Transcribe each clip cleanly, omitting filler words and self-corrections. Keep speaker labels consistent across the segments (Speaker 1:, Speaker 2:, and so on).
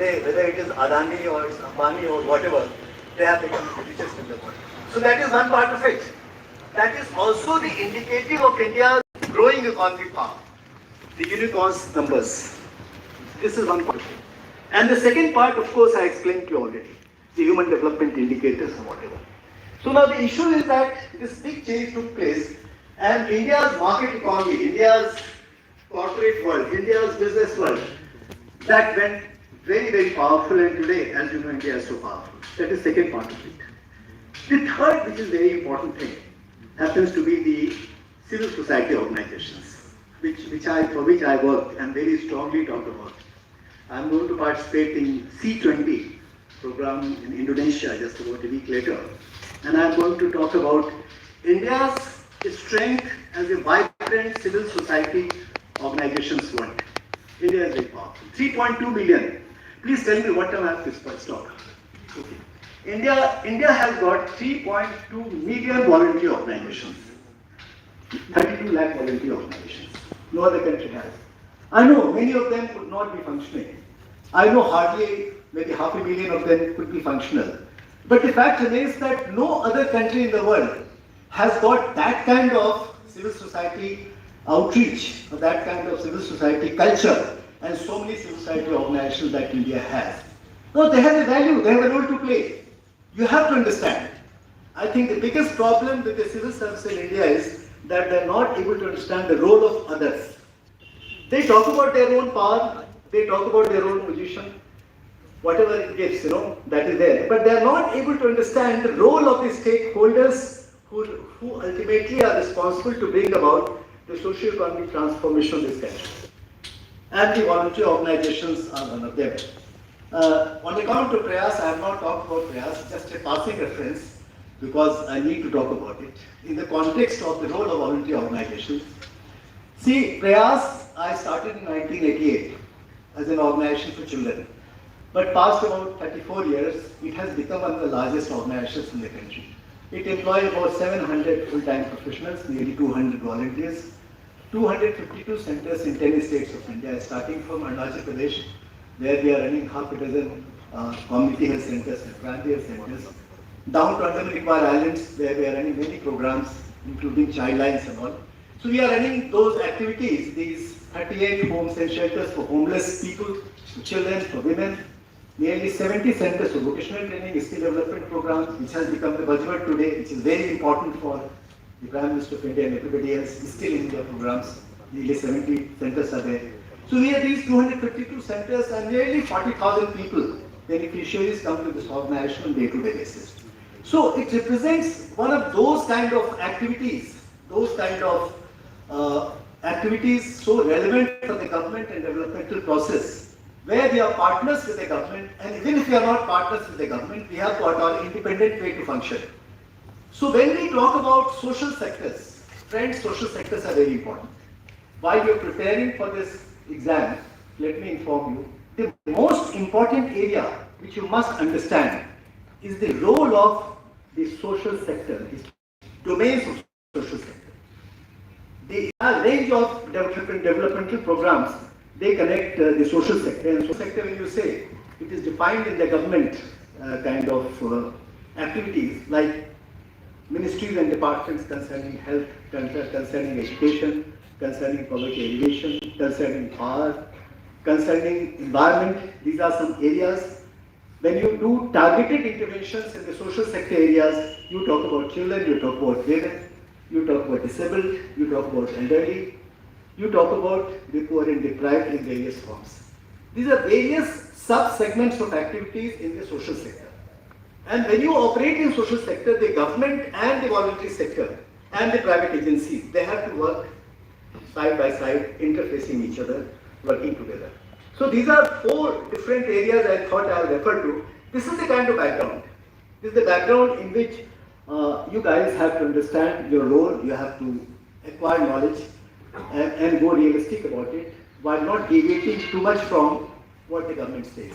Speaker 1: whether it is Adani or it's Ambani or whatever, they have become the richest in the world. So that is one part of it. That is also the indicative of India's growing economic power. The unicorns numbers. This is one part. And the second part, of course, I explained to you already. The human development indicators or whatever. So now the issue is that this big change took place and India's market economy, India's corporate world, India's business world, that went very, very powerful, and today, as you know, India is so powerful. That is the second part of it. The third, which is very important thing, happens to be the civil society organizations, for which I work and very strongly talk about. I'm going to participate in C20 program in Indonesia just about a week later, and I'm going to talk about India's strength as a vibrant civil society organizations world. India is very powerful. 3.2 million. Please tell me what time I have to stop. Okay. India has got 3.2 million voluntary organizations. 32 lakh voluntary organizations. No other country has. I know many of them could not be functioning. I know hardly maybe 500,000 of them could be functional. But the fact remains that no other country in the world has got that kind of civil society outreach, or that kind of civil society culture, and so many civil society organizations that India has. No, they have a value, they have a role to play. You have to understand. I think the biggest problem with the civil service in India is that they are not able to understand the role of others. They talk about their own power, they talk about their own position, whatever it gives, that is there. But they are not able to understand the role of the stakeholders who ultimately are responsible to bring about the socio-economic transformation of this country. And the voluntary organizations are one of them. On account of Prayas, I have not talked about Prayas, just a passing reference, because I need to talk about it. In the context of the role of voluntary organizations, see, Prayas, I started in 1988 as an organization for children. But past about 34 years, it has become one of the largest organizations in the country. It employs about 700 full-time professionals, nearly 200 volunteers, 252 centers in 10 states of India, starting from Arunachal Pradesh, where we are running half a dozen community health centers and primary health centers, down to Andaman-Nicobar Islands, where we are running many programs, including child lines and all. So we are running those activities, these 38 homes and shelters for homeless people, for children, for women, nearly 70 centers for vocational training, skill development programs, which has become the buzzword today, which is very important for the Prime Minister of India and everybody else, still in India programs. Nearly 70 centers are there. So we have these 252 centers and nearly 40,000 people, beneficiaries, come to this organization on day-to-day basis. So it represents one of those kind of activities, activities so relevant for the government and developmental process, where we are partners with the government, and even if we are not partners with the government, we have got our independent way to function. So when we talk about social sectors, friends, social sectors are very important. While you are preparing for this exam, let me inform you, the most important area which you must understand is the role of the social sector, the domains of social sector. The range of developmental programs, they connect the social sector. And social sector, when you say, it is defined in the government kind of activities like ministries and departments concerning health, concerning education, concerning poverty alleviation, concerning power, concerning environment. These are some areas. When you do targeted interventions in the social sector areas, you talk about children, you talk about women, you talk about disabled, you talk about elderly, you talk about the poor and deprived in various forms. These are various sub-segments of activities in the social sector. And when you operate in social sector, the government and the voluntary sector and the private agencies, they have to work side by side, interfacing each other, working together. So these are 4 different areas I thought I will refer to. This is the kind of background. This is the background in which you guys have to understand your role, you have to acquire knowledge and go realistic about it, while not deviating too much from what the government says.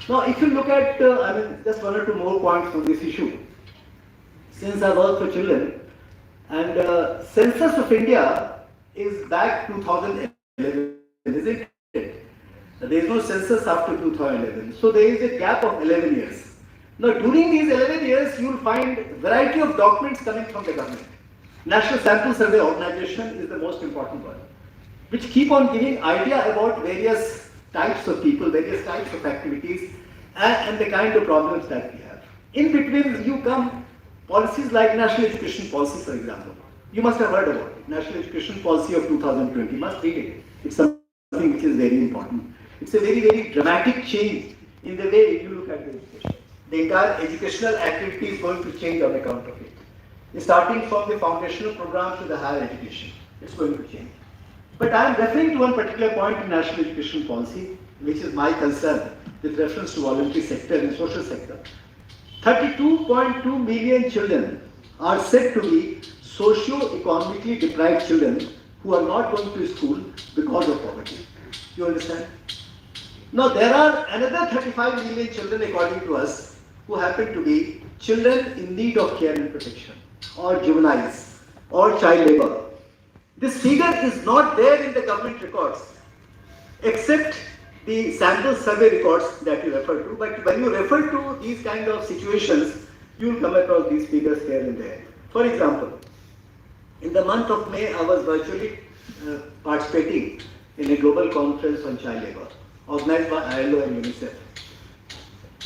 Speaker 1: Now, if you look at, just 1 or 2 more points on this issue. Since I work for children, and Census of India is back 2011, isn't it?
Speaker 2: There is no census after 2011. So there is a gap of 11 years. Now during these 11 years, you will find variety of documents coming from the government. National Sample Survey Organization is the most important one, which keep on giving idea about various types of people, various types of activities, and the kind of problems that we have. In between, you come policies like National Education Policy, for example. You must have heard about it. National Education Policy of 2020. Must read it. It's something which is very important. It's a very, very dramatic change in the way you look at the education. The entire educational activity is going to change on account of it. Starting from the foundational programs to the higher education, it's going to change. But I am referring to one particular point in National Education Policy, which is my concern with reference to voluntary sector and social sector. 32.2 million children are said to be socio-economically deprived children who are not going to school because of poverty. You understand? Now there are another 35 million children, according to us, who happen to be children in need of care and protection, or juveniles, or child labor. This figure is not there in the government records, except the sample survey records that you refer to. But when you refer to these kind of situations, you will come across these figures here and there. For example, in the month of May, I was virtually participating in a global conference on child labor, organized by ILO and UNICEF.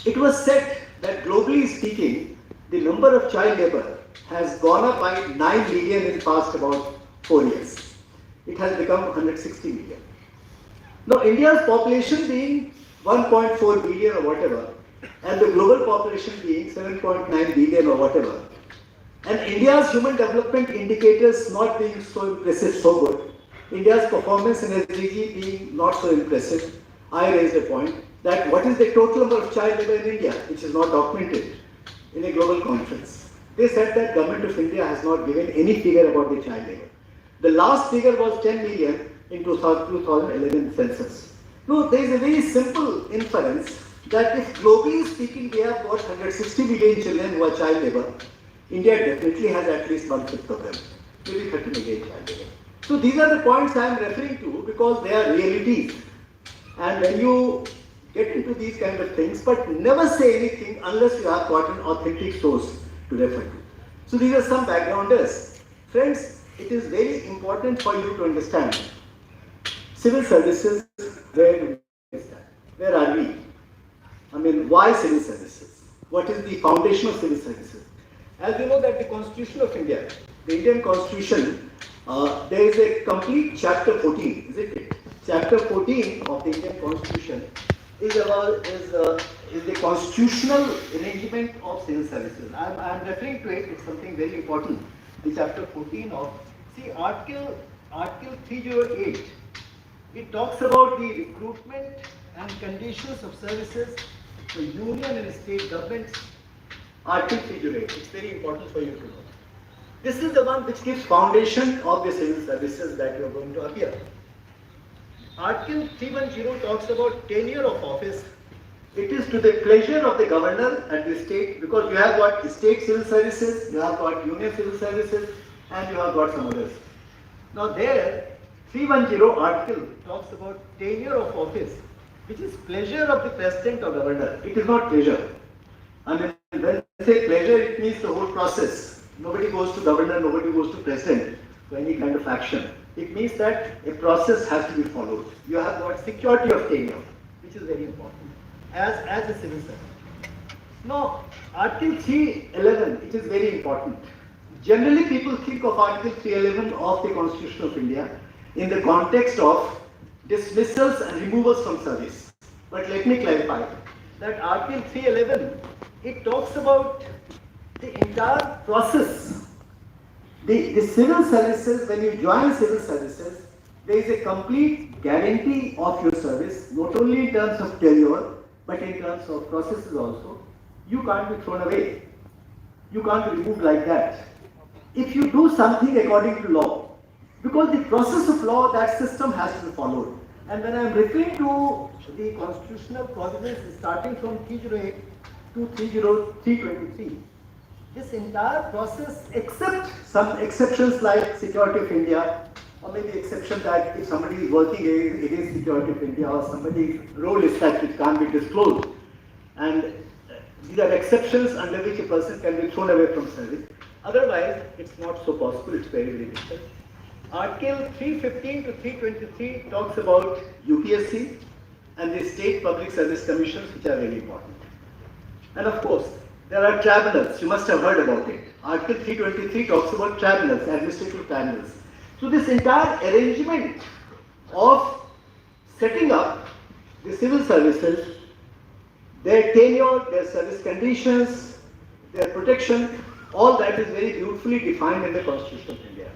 Speaker 2: It was said that globally speaking, the number of child labor has gone up by 9 million in the past about 4 years. It has become 160 million. Now India's population being 1.4 billion or whatever, and the global population being 7.9 billion or whatever, and India's human development indicators not being so impressive, so good, India's performance in SDG being not so impressive, I raised a point that what is the total number of child labor in India, which is not documented in a global conference. They said that Government of India has not given any figure about the child labor. The last figure was 10 million in 2011 census. No, there is a very simple inference that if globally speaking we have about 160 million children who are child labor, India definitely has at least 1/5 of them, maybe 30 million child labor. So these are the points I am referring to because they are realities. And when you get into these kind of things, but never say anything unless you have got an authentic source to refer to. So these are some backgrounders. Friends, it is very important for you to understand civil services, where do we stand? Where are we? I mean, why civil services? What is the foundation of civil services? As you know that the Constitution of India, the Indian Constitution, there is a complete chapter 14, isn't it? Chapter 14 of the Indian Constitution is the constitutional arrangement of civil services. I am referring to it, it's something very important. The chapter 14 of, see, Article 308, it talks about the recruitment and conditions of services for union and state governments. Article 308, it's very important for you to know. This is the one which gives foundation of the civil services that you are going to appear. Article 310 talks about tenure of office. It is to the pleasure of the governor at the state, because you have got state civil services, you have got union civil services, and you have got some others. Now there, 310 article talks about tenure of office, which is pleasure of the president or governor. It is not pleasure. I mean, when I say pleasure, it means the whole process. Nobody goes to governor, nobody goes to president for any kind of action. It means that a process has to be followed. You have got security of tenure, which is very important as a civil servant. Now, Article 311, it is very important. Generally, people think of Article 311 of the Constitution of India in the context of dismissals and removals from service. But let me clarify that Article 311, it talks about the entire process. The civil services, when you join civil services, there is a complete guarantee of your service, not only in terms of tenure, but in terms of processes also. You can't be thrown away. You can't be removed like that. If you do something according to law, because the process of law, that system has to be followed. And when I am referring to the constitutional provisions starting from 308 to 323, this entire process, except some exceptions like Security of India or maybe exception that if somebody is working against security of India or somebody's role is such it can't be disclosed. And these are exceptions under which a person can be thrown away from service. Otherwise, it's not so possible, it's very, very difficult. Article 315 to 323 talks about UPSC and the state public service commissions, which are very important. And of course, there are tribunals, you must have heard about it. Article 323 talks about tribunals, administrative tribunals. So this entire arrangement of setting up the civil services, their tenure, their service conditions, their protection, all that is very beautifully defined in the Constitution of India.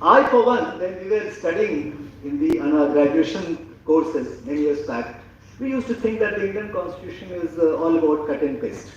Speaker 2: I, for one, when we were studying in our graduation courses many years back, we used to think that the Indian Constitution is all about cut and paste.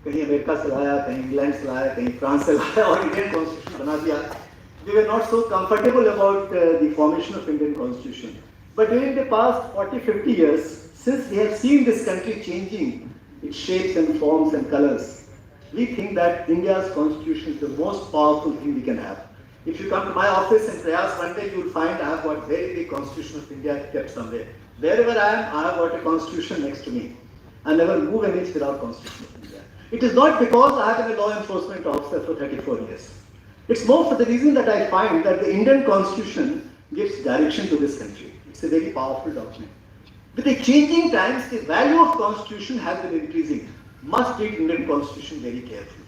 Speaker 2: कहीं America से लाया, कहीं England से लाया, कहीं France से लाया और इंडियन कॉन्स्टिट्यूशन बना दिया. We were not so comfortable about the formation of Indian Constitution. But during the past 40-50 years, since we have seen this country changing its shapes and forms and colors, we think that India's Constitution is the most powerful thing we can have. If you come to my office in Prayas one day, you will find I have got very big Constitution of India kept somewhere. Wherever I am, I have got a Constitution next to me. I never move an inch without Constitution of India. It is not because I have been a law enforcement officer for 34 years. It's more for the reason that I find that the Indian Constitution gives direction to this country. It's a very powerful document. With the changing times, the value of Constitution has been increasing. Must read Indian Constitution very carefully.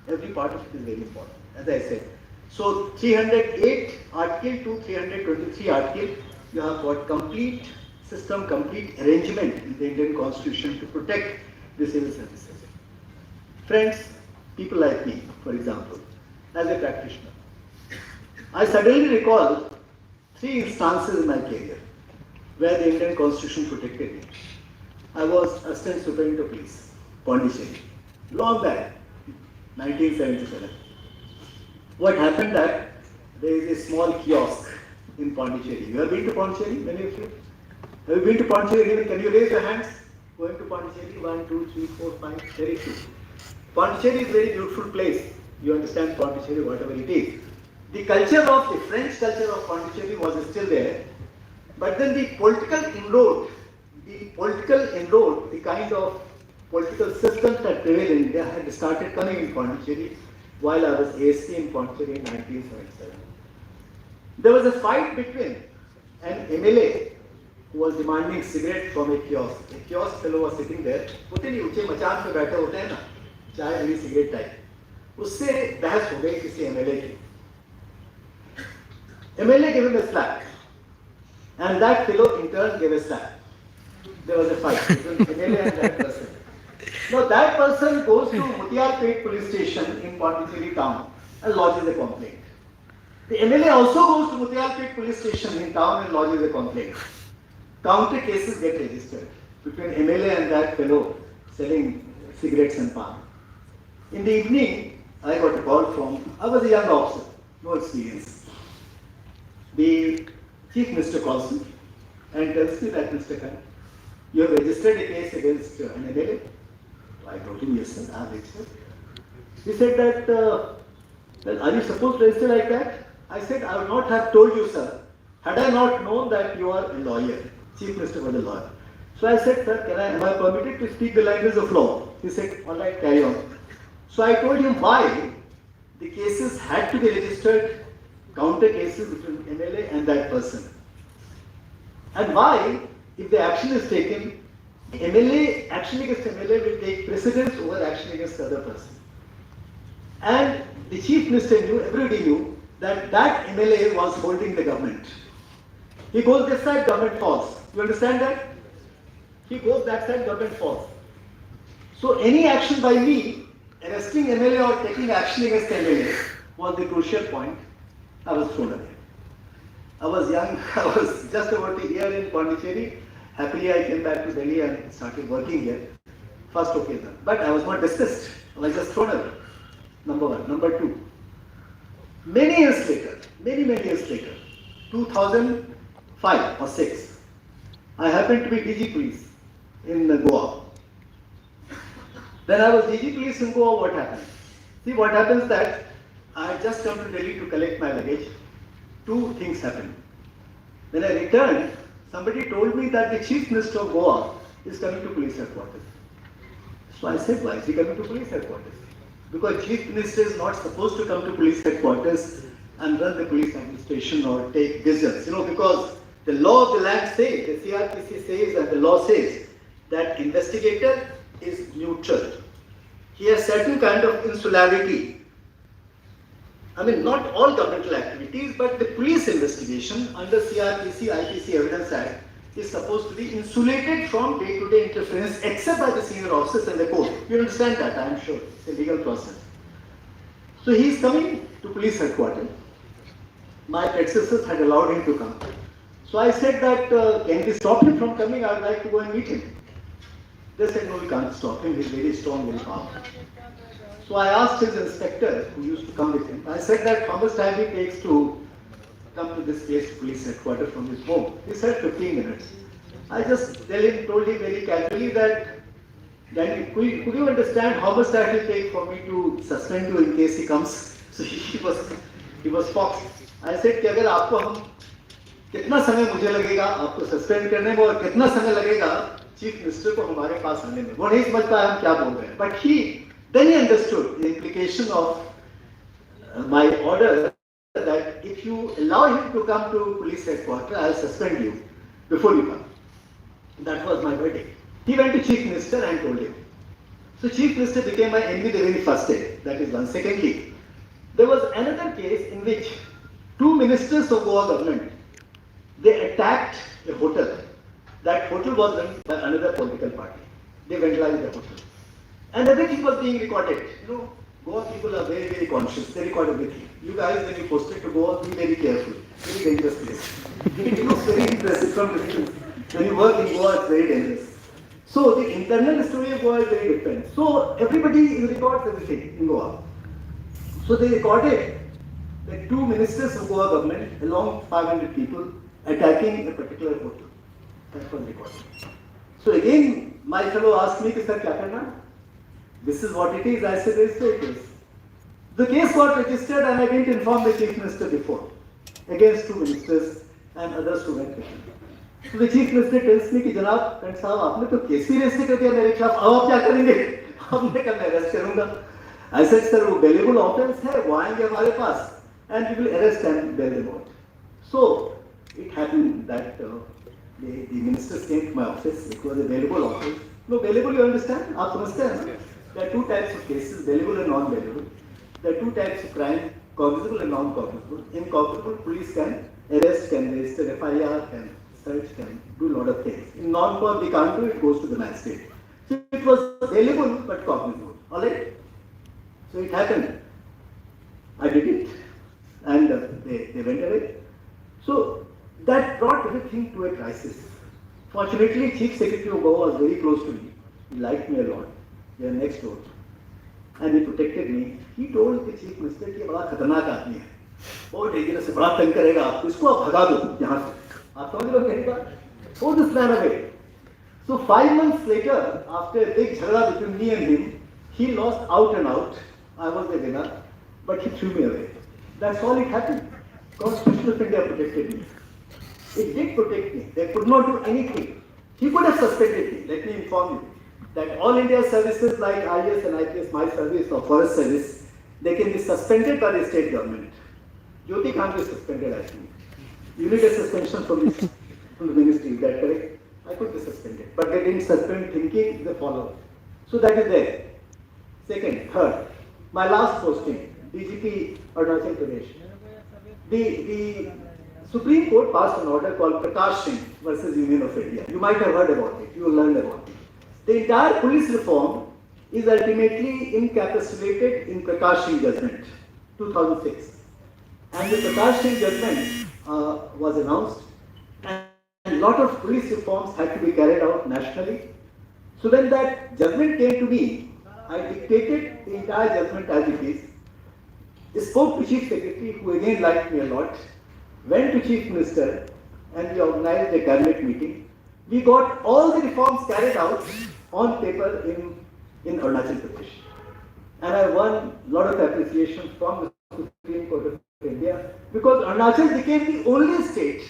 Speaker 2: Every part of it is very important, as I said. So 308 article to 323 article, you have got complete system, complete arrangement in the Indian Constitution to protect the civil services. Friends, people like me, for example, as a practitioner, I suddenly recall 3 instances in my career where the Indian Constitution protected me. I was Assistant Superintendent of Police, Pondicherry, long back, 1977. What happened that there is a small kiosk in Pondicherry. You have been to Pondicherry, many of you? Have you been to Pondicherry? Can you raise your hands? Going to Pondicherry, 1, 2, 3, 4, 5, very few. Pondicherry is a very beautiful place. You understand Pondicherry, whatever it is. The culture of, the French culture of Pondicherry was still there. But then the political inroad, the kind of political systems that prevailed in India had started coming in Pondicherry while I was ASP in Pondicherry in 1977. There was a fight between an MLA who was demanding cigarette from a kiosk. A kiosk fellow was sitting there. होते नहीं ऊंचे मचान पे बैठे होते हैं ना, चाय मेरी सिगरेट टाइप. उससे बहस हो गई किसी MLA की. MLA gave him a slap, and that fellow in turn gave a slap. There was a fight between MLA and that person. Now that person goes to Motivalpet police station in Pondicherry town and lodges a complaint. The MLA also goes to Motivalpet police station in town and lodges a complaint. Counter cases get registered between MLA and that fellow selling cigarettes and pan. In the evening, I got a call from, I was a young officer, no experience. The Chief Minister calls me and tells me that, Mr. Kant, you have registered a case against an MLA. I told him, yes sir, I have registered. He said that, well, are you supposed to register like that? I said, I would not have told you, sir, had I not known that you are a lawyer. Chief Minister was a lawyer. So I said, sir, am I permitted to speak the language of law? He said, all right, carry on. So I told him why the cases had to be registered, counter cases between MLA and that person. And why, if the action is taken, MLA, action against MLA will take precedence over action against the other person. And the Chief Minister knew, everybody knew, that that MLA was holding the government. He goes this side, government falls. You understand that? He goes that side, government falls. So any action by me, arresting MLA or taking action against MLA, was the crucial point. I was thrown away. I was young, I was just about a year in Pondicherry. Happily I came back to Delhi and started working here. First occasion. But I was not dismissed. I was just thrown away. Number one. Number two. Many years later, many years later, 2005 or 6, I happened to be DG Police in Goa. When I was DG Police in Goa, what happened? See, what happens that I had just come to Delhi to collect my luggage. two things happened. When I returned, somebody told me that the Chief Minister of Goa is coming to police headquarters. So I said, why is he coming to police headquarters? Because Chief Minister is not supposed to come to police headquarters and run the police administration or take decisions. Because the law of the land says, the CRPC says and the law says that investigator is neutral. He has certain kind of insularity. I mean, not all governmental activities, but the police investigation under CRPC, IPC Evidence Act is supposed to be insulated from day-to-day interference except by the senior officers and the court. You understand that, I am sure. It's a legal process. So he is coming to police headquarters. My predecessors had allowed him to come. So I said that, can we stop him from coming? I would like to go and meet him. They said, no, we can't stop him. He's very strong, very powerful. So I asked his inspector, who used to come with him, I said that how much time it takes to come to this place, police headquarters from his home. He said 15 minutes. I just told him very casually that, could you understand how much time it will take for me to suspend you in case he comes? So he was foxed. I said कि अगर आपको हम कितना समय मुझे लगेगा आपको suspend करने में और कितना समय लगेगा चीफ मिनिस्टर को हमारे पास आने में, वो नहीं समझ पाया हम क्या बोल रहे हैं. But then he understood the implication of my order that if you allow him to come to police headquarters, I'll suspend you before you come. That was my verdict. He went to Chief Minister and told him. So Chief Minister became my enemy the very first day. That is one. Secondly, there was another case in which two ministers of Goa government, they attacked a hotel. That hotel was run by another political party. They vandalized the hotel. And everything was being recorded. Goa people are very, very conscious. They record everything. You guys, when you post it to Goa, be very careful. Very dangerous place. It looks very impressive from distance. When you work in Goa, it's very dangerous. So the internal story of Goa is very different. So everybody records everything in Goa. So they recorded the two ministers of Goa government along 500 people attacking a particular hotel. That was recorded. So again, my fellow asked me, sir, kya karna? This is what it is. I said, register it is. The case got registered and I didn't inform the Chief Minister before, against two ministers and others who went with him. So the Chief Minister tells me, Janab, Kant Sahab, aapne to case bhi register kar diya mere khilaf, ab aap kya karenge? Aapne kaha main arrest karunga. I said, sir, wo bailable offence hai, wo aayenge hamare paas, and we will arrest and bail them out. So it happened that the ministers came to my office. It was a bailable offence. No, bailable, you understand? Aap samajhte hain na? There are two types of cases, bailable and non-bailable. There are two types of crime, cognizable and non-cognizable. In cognizable, police can arrest, can register FIR, can search, can do a lot of things. In non-cog, we can't do it, goes to the magistrate. So it was bailable but cognizable. Alright? So it happened. I did it. And they went away. So that brought everything to a crisis. Fortunately, Chief Secretary of Goa was very close to me. He liked me a lot. They are next door. And he protected me. He told the Chief Minister कि बड़ा खतरनाक आदमी है, बहुत dangerous है, बड़ा तंग करेगा आपको, इसको आप भगा दो यहाँ से. आप समझ रहे हो मेरी बात? Throw this man away. So 5 months later, after a big jhagda between me and him, he lost out and out. I was the winner, but he threw me away. That's all it happened. Constitution of India protected me. It did protect me. They could not do anything. He could have suspended me. Let me inform you that all India services like IS and IPS, my service or forest service, they can be suspended by the state government. Jyoti can't be suspended actually. You need a suspension from the ministry, is that correct? I could be suspended. But they didn't suspend thinking they follow. So that is there. Second, third, my last posting, DGP Arunachal Pradesh. The Supreme Court passed an order called Prakash Singh versus Union of India. You might have heard about it. You learned about it. The entire police reform is ultimately encapsulated in Prakash Singh judgment, 2006. And the Prakash Singh judgment was announced, and a lot of police reforms had to be carried out nationally. So when that judgment came to me, I dictated the entire judgment as it is, spoke to Chief Secretary, who again liked me a lot, went to Chief Minister, and we organized a cabinet meeting. We got all the reforms carried out on paper in Arunachal Pradesh. And I won a lot of appreciation from the Supreme Court of India, because Arunachal became the only state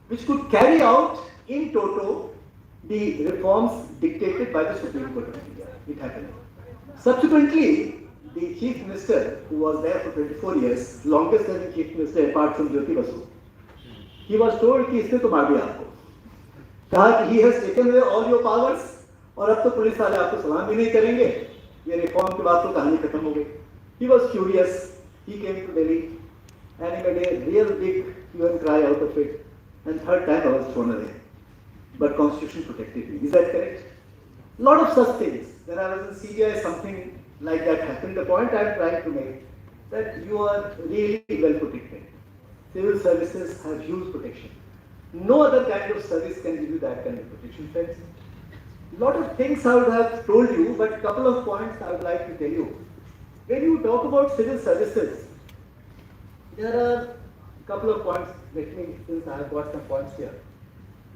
Speaker 2: which could carry out in toto the reforms dictated by the Supreme Court of India. It happened. Subsequently, the Chief Minister, who was there for 24 years, longest serving Chief Minister apart from Jyoti Basu, he was told कि इसने तो मार दिया आपको. कहा कि he has taken away all your powers और अब तो पुलिस वाले आपको सलाम भी नहीं करेंगे. ये रिफॉर्म के बाद तो कहानी खत्म हो गई. He was curious. He came to Delhi and he made a real big hue and cry out of it. And third time I was thrown away. But Constitution protected me. Is that correct? Lot of such things. When I was in CBI, something like that happened. The point I am trying to make that you are really well protected. Civil services have huge protection. No other kind of service can give you that kind of protection, friends. Lot of things I would have told you, but a couple of points I would like to tell you. When you talk about civil services, there are a couple of points. Let me, since I have got some points here.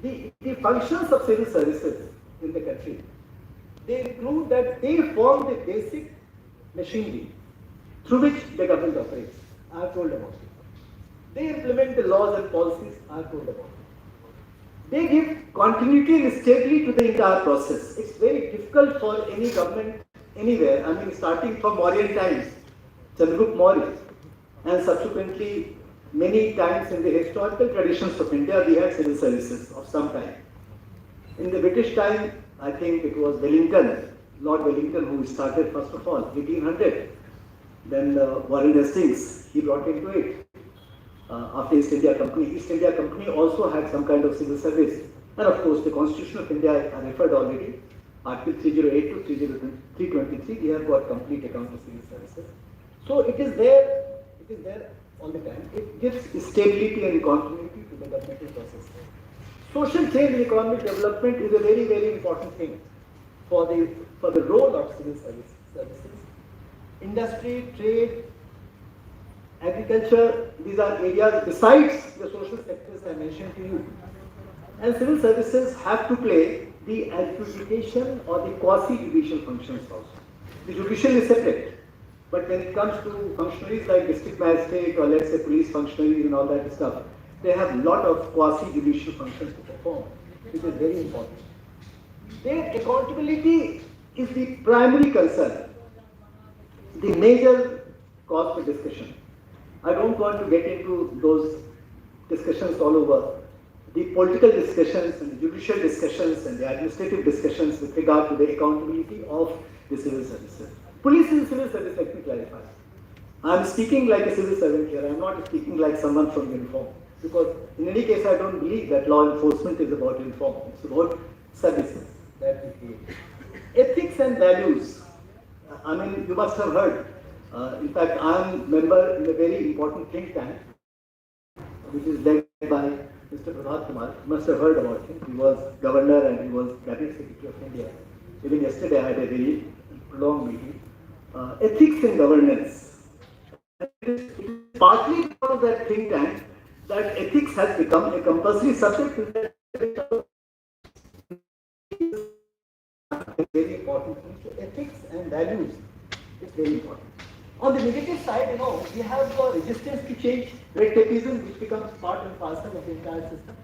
Speaker 2: The functions of civil services in the country, they include that they form the basic machinery through which the government operates. I have told about it. They implement the laws and policies. I have told about it. They give continuity and stability to the entire process. It's very difficult for any government anywhere. I mean, starting from Mauryan times, Chandragupta Maurya, and subsequently many times in the historical traditions of India, we had civil services of some kind. In the British time, I think it was Wellington, Lord Wellington, who started first of all, 1800. Then Warren Hastings, he brought into it. After East India Company. East India Company also had some kind of civil service. And of course, the Constitution of India, I referred already, Article 308 to 323, we have got complete account of civil services. So it is there all the time. It gives stability and continuity to the governmental process. Social change and economic development is a very, very important thing for the role of civil services. Industry, trade, agriculture, these are areas besides the social sectors I mentioned to you. And civil services have to play the adjudication or the quasi-judicial functions also. The judicial is separate, but when it comes to functionaries like district magistrate or let's say police functionaries and all that stuff, they have a lot of quasi-judicial functions to perform, which is very important. Their accountability is the primary concern, the major cause for discussion. I don't want to get into those discussions all over. The political discussions and the judicial discussions and the administrative discussions with regard to the accountability of the civil services. Police is a civil service, let me clarify. I am speaking like a civil servant here. I am not speaking like someone from uniform. Because in any case, I don't believe that law enforcement is about uniform. It's about services that we create. Ethics and values. I mean, you must have heard. In fact, I am a member in a very important think tank, which is led by Mr. Prabhat Kumar. You must have heard about him. He was governor and he was cabinet secretary of India. Even yesterday, I had a very long meeting. Ethics and governance. It is partly because of that think tank that ethics has become a compulsory subject. Very important thing. So ethics and values is very important. On the negative side, we have resistance to change, red tapeism, which becomes part and parcel of the entire system.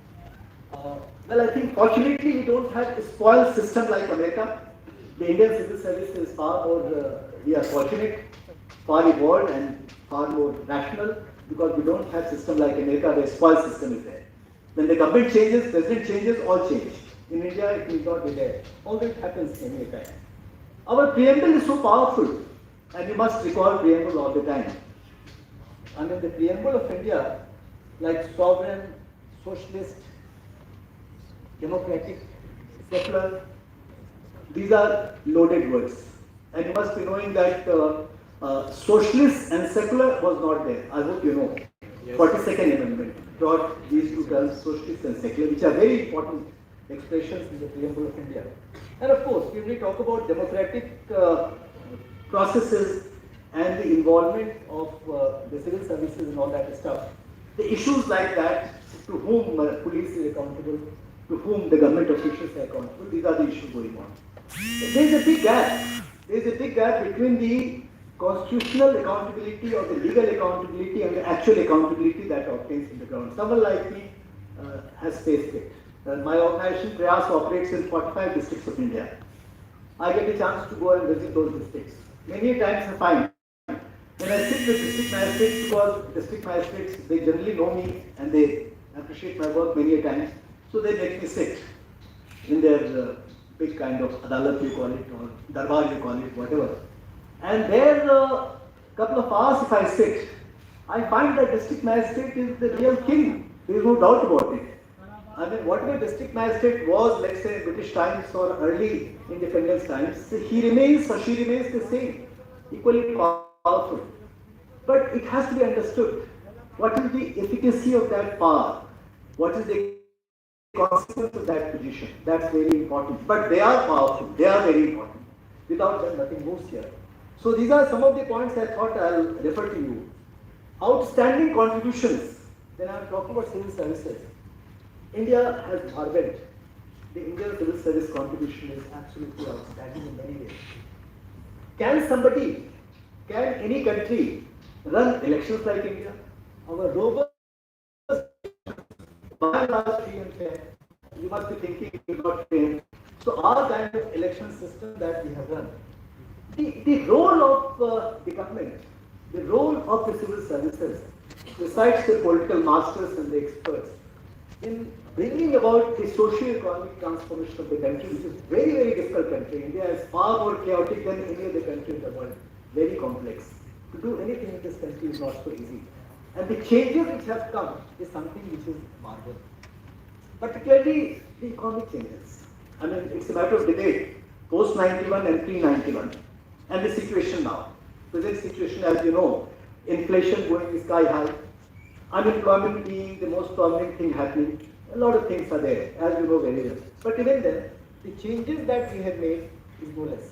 Speaker 2: Well, I think fortunately we don't have a spoiled system like America. The Indian civil service is far more, we are fortunate, far evolved and far more rational because we don't have a system like America where a spoiled system is there. When the government changes, president changes, all change. In India, it will not be there, although it happens any time. Our preamble is so powerful. And you must recall preamble all the time. I mean, the preamble of India, like sovereign, socialist, democratic, secular, these are loaded words. And you must be knowing that socialist and secular was not there. I hope you know. Yes. 42nd Amendment brought these two terms, socialist and secular, which are very important expressions in the preamble of India. And of course, when we talk about democratic processes and the involvement of the civil services and all that stuff, the issues like that, to whom police is accountable, to whom the government officials are accountable, these are the issues going on. There is a big gap. There is a big gap between the constitutional accountability or the legal accountability and the actual accountability that obtains in the ground. Someone like me has faced it. My organization Prayas operates in 45 districts of India. I get a chance to go and visit those districts. Many times I find when I sit with district magistrates, because district magistrates, they generally know me and they appreciate my work many a times, so they make me sit in their big kind of adalat you call it, or darbar you call it, whatever. And there, couple of hours if I sit, I find that district magistrate is the real king. There is no doubt about it. I mean, whatever district magistrate was, let's say British times or early independence times, he remains or she remains the same, equally powerful. But it has to be understood. What is the efficacy of that power? What is the consequence of that position? That's very important. But they are powerful. They are very important. Without them, nothing moves here. So these are some of the points I thought I'll refer to you. Outstanding contributions. When I'm talking about civil services, India has marveled. The Indian civil service contribution is absolutely outstanding in many ways. Can any country run elections like India? Our robust, by and large, free and fair. You must be thinking you're not fair. So our kind of election system that we have run. The role of the government, the role of the civil services, besides the political masters and the experts, in bringing about the socio-economic transformation of the country, which is very, very difficult country. India is far more chaotic than any other country in the world, very complex. To do anything in this country is not so easy. And the changes which have come is something which is marvelous. Particularly the economic changes. I mean, it's a matter of debate, post-91 and pre-91. And the situation now. Present situation, as you know, inflation going sky high, unemployment being the most prominent thing happening. A lot of things are there, as you know very well. But even then, the changes that we have made is no less.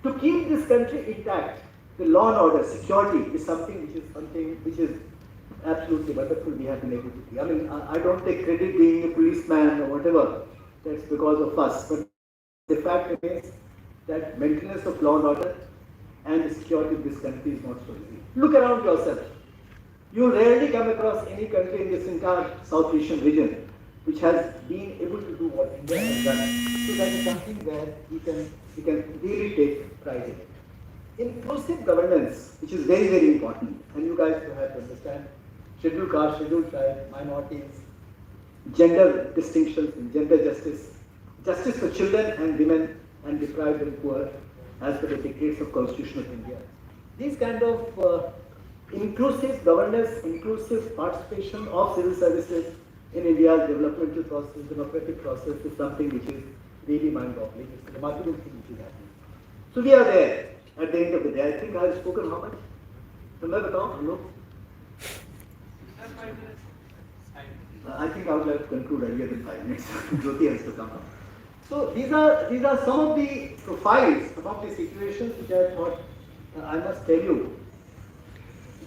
Speaker 2: To keep this country intact, the law and order, security is something which is absolutely wonderful we have been able to do. I mean, I don't take credit being a policeman or whatever. That's because of us. But the fact remains that maintenance of law and order and the security of this country is not so easy. Look around yourself. You rarely come across any country in this entire South Asian region which has been able to do what India has done. So that is something where we can really take pride in it. Inclusive governance, which is very, very important, and you guys will have to understand, scheduled caste, scheduled tribe, minorities, gender distinctions and gender justice, justice for children and women and deprived and poor, as per the dictates of Constitution of India. These kind of inclusive governance, inclusive participation of civil services in India's developmental process, democratic process is something which is really mind-boggling. It's a remarkable thing which is happening. So we are there at the end of the day. I think I have spoken how much? I think I would like to conclude earlier than 5 minutes. Jyoti has to come up. So these are some of the profiles, some of the situations which I thought I must tell you.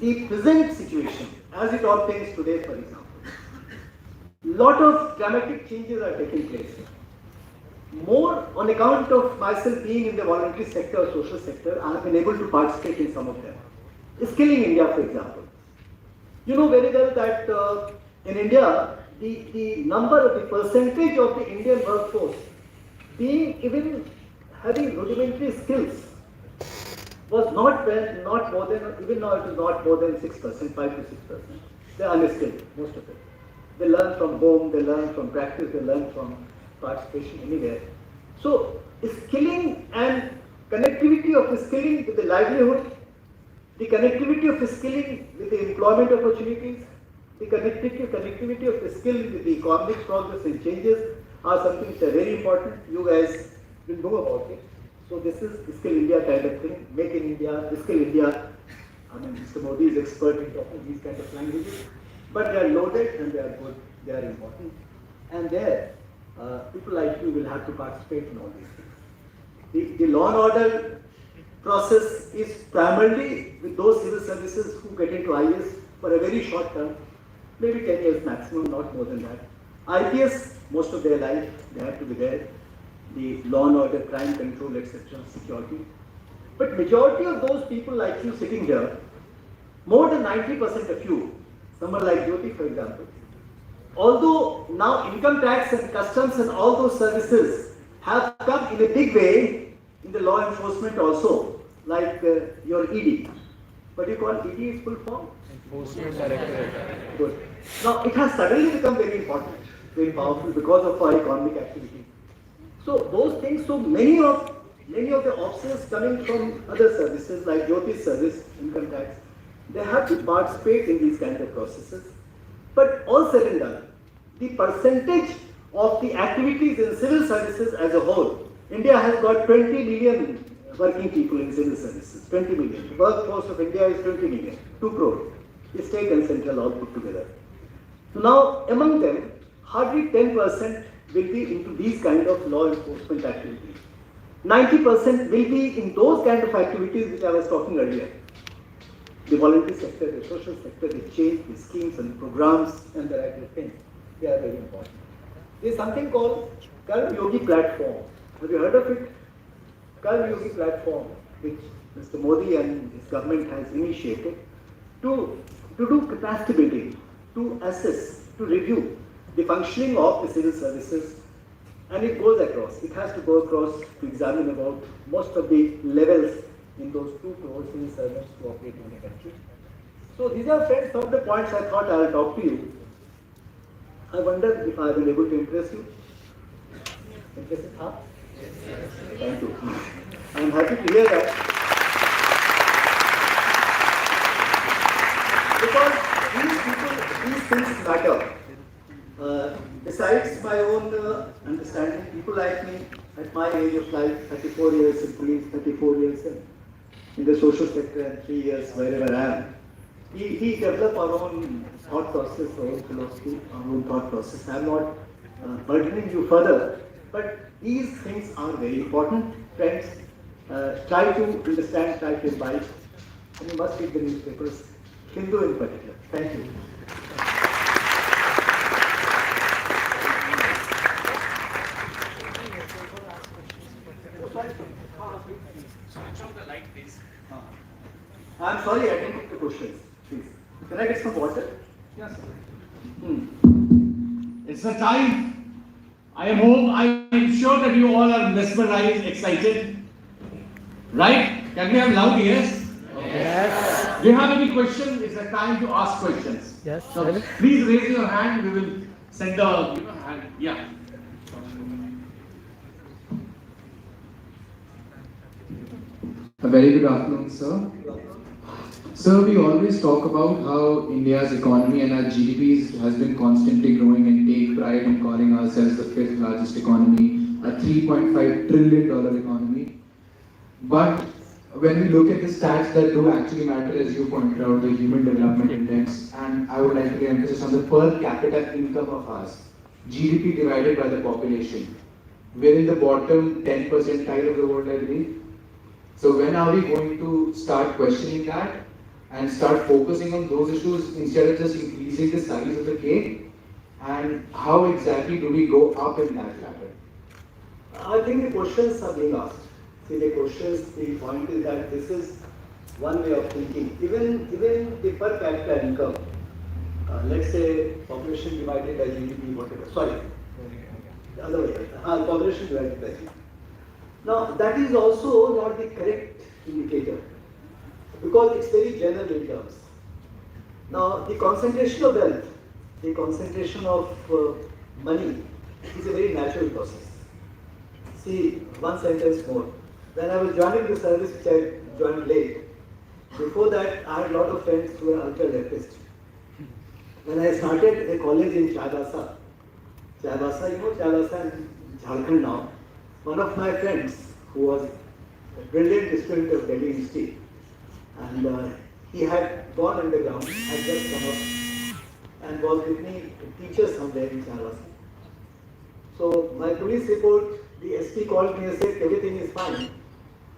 Speaker 2: The present situation, as it obtains today, for example, lot of dramatic changes are taking place. More on account of myself being in the voluntary sector or social sector, I have been able to participate in some of them. Skilling India, for example. You know very well that in India, the number, the percentage of the Indian workforce being even having rudimentary skills was not more than, even now it is not more than 6%, 5 to 6%. They are unskilled, most of them. They learn from home, they learn from practice, they learn from participation anywhere. So, skilling and connectivity of the skilling with the livelihood, the connectivity of the skilling with the employment opportunities, the connectivity of the skill with the economic progress and changes are something which are very important. You guys will know about it. So this is Skill India kind of thing, Make in India, Skill India. I mean, Mr. Modi is expert in talking these kind of languages, but they are loaded and they are good, they are important. And there, people like you will have to participate in all these things. The law and order process is primarily with those civil services who get into IS for a very short term, maybe 10 years maximum, not more than that. IPS, most of their life, they have to be there. The law and order, crime control, etc., security. But majority of those people like you sitting here, more than 90% of you, someone like Jyoti for example, although now income tax and customs and all those services have come in a big way in the law enforcement also, like your ED. What do you call ED is full form? Enforcement Directorate. Good. Now it has suddenly become very important, very powerful because of our economic activity. So those things, so many of the officers coming from other services like Jyoti's service, income tax, they have to participate in these kind of processes. But all said and done, the percentage of the activities in civil services as a whole, India has got 20 million working people in civil services, 20 million. The workforce of India is 20 million, 2 crore, state and central all put together. So now among them, hardly 10% will be into these kind of law enforcement activities. 90% will be in those kind of activities which I was talking earlier. The voluntary sector, the social sector, the change, the schemes and programs and the right of things, they are very important. There is something called Karma Yogi platform. Have you heard of it? Karma Yogi platform, which Mr. Modi and his government has initiated to do capacity building, to assess, to review the functioning of the civil services, and it goes across. It has to go across to examine about most of the levels in those 2 crore civil servants who operate in the country. So these are, friends, some of the points I thought I will talk to you. I wonder if I have been able to impress you. Impressive, huh? Yes. Thank you. I am happy to hear that. Because these things matter. Besides my own understanding, people like me at my age of life, 34 years in police, 34 years in the social sector, and 3 years wherever I am, we develop our own thought process, our own philosophy, our own thought process. I am not burdening you further, but these things are very important. Friends, try to understand, try to imbibe, and you must read the newspapers, Hindu in particular. Thank you. I'm sorry, I didn't get the questions. Please. Can I get some water? Yes.
Speaker 3: It's the time. I am sure that you all are mesmerized, excited. Right? Can we have loud yes? Yes. Do you have any question? It's the time to ask questions.
Speaker 4: Yes.
Speaker 3: So please raise your hand. We will send the hand. Yeah.
Speaker 5: A very good afternoon, sir. Sir, we always talk about how India's economy and our GDP has been constantly growing and take pride in calling ourselves the 5th largest economy, a $3.5 trillion economy. But when we look at the stats that do actually matter, as you pointed out, the Human Development Index, and I would like to emphasize on the per capita income of ours, GDP divided by the population. We're in the bottom 10 percentile of the world, I believe. So when are we going to start questioning that and start focusing on those issues instead of just increasing the size of the cake? And how exactly do we go up in that ladder?
Speaker 2: I think the questions are being asked. See, the questions, the point is that this is one way of thinking. Even the per capita income, let's say population divided by GDP, whatever. Sorry, the other way. Population divided by GDP. Now, that is also not the correct indicator because it's very general in terms. Now, the concentration of wealth, the concentration of money is a very natural process. See, one sentence more. When I was joining the service, which I joined late, before that, I had a lot of friends who were ultra-leftist. When I started a college in Chaibasa, you know Chaibasa in Jharkhand now, one of my friends who was a brilliant student of Delhi Institute, and he had gone underground, had just come up, and was with me a teacher somewhere in Chaibasa. So my police report, the SP called me and said everything is fine.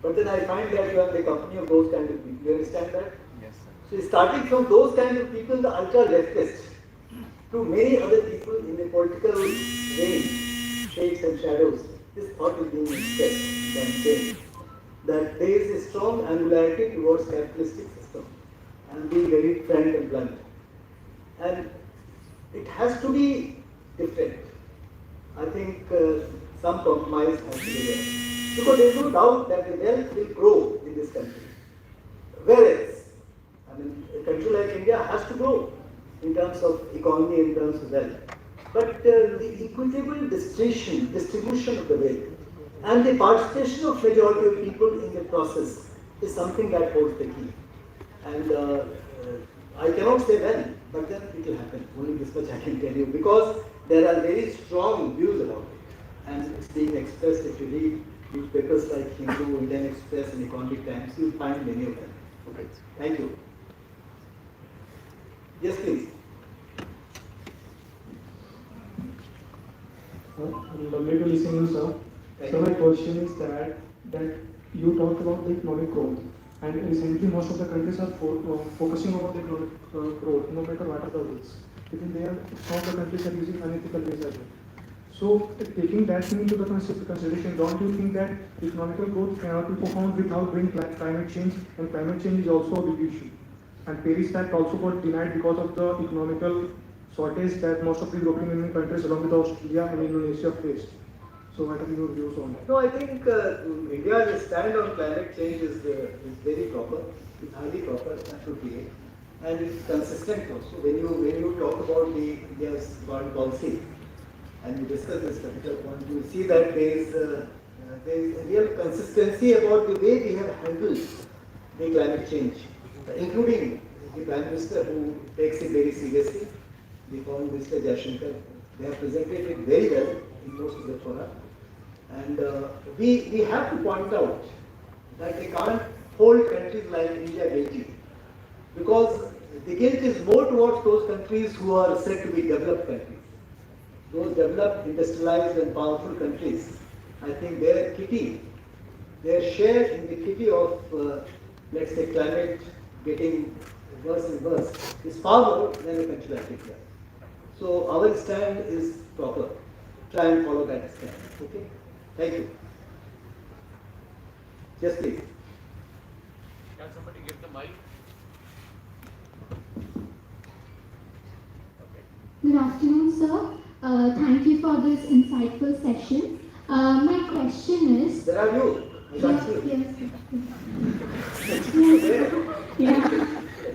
Speaker 2: But then I find that you are in the company of those kind of people. You understand that? Yes, sir. So starting from those kind of people, the ultra-leftist, to many other people in the political range, shades and shadows, this thought is being expressed and changed. that there is a strong angularity towards capitalistic system and being very frank and blunt. And it has to be different. I think some compromise has to be there. Because there is no doubt that the wealth will grow in this country. Whereas, I mean, a country like India has to grow in terms of economy, in terms of wealth. But the equitable distribution of the wealth and the participation of majority of people in the process is something that holds the key. And I cannot say when, but then it will happen. Only this much I can tell you, because there are very strong views about it, and it's being expressed. If you read newspapers like Hindu, Indian Express, and Economic Times, you will find many of them. Okay, thank you. Yes, please.
Speaker 4: Lovely to listen to you, sir. So my question is that you talked about the economic growth, and recently most of the countries are focusing on the economic growth, no matter what are the rules. Even some of the countries are using unethical ways as well. So taking that thing into the consideration, don't you think that economical growth cannot be performed without doing climate change, and climate change is also a big issue. And Paris Act also got denied because of the economical shortage that most of the European Union countries along with Australia and Indonesia faced. So what are your views on that?
Speaker 2: No, I think India's stand on climate change is very proper, it's highly proper, appropriate, and it's consistent also. When you talk about the India's foreign policy and you discuss this particular point, you see that there is a real consistency about the way we have handled the climate change, including the Prime Minister, who takes it very seriously, the Foreign Minister Jaishankar. They have presented it very well in most of the fora. And we have to point out that they can't hold countries like India guilty, because the guilt is more towards those countries who are said to be developed countries. Those developed, industrialized and powerful countries, I think their share in the kitty of, let's say, climate getting worse and worse is far more than a country like India. So our stand is proper. Try and follow that stand. Okay? Thank you. Yes, please.
Speaker 3: Can somebody give the mic?
Speaker 6: Good afternoon, sir. Thank you for this insightful session. My question is...
Speaker 2: Where are you?
Speaker 6: Yes. Yeah.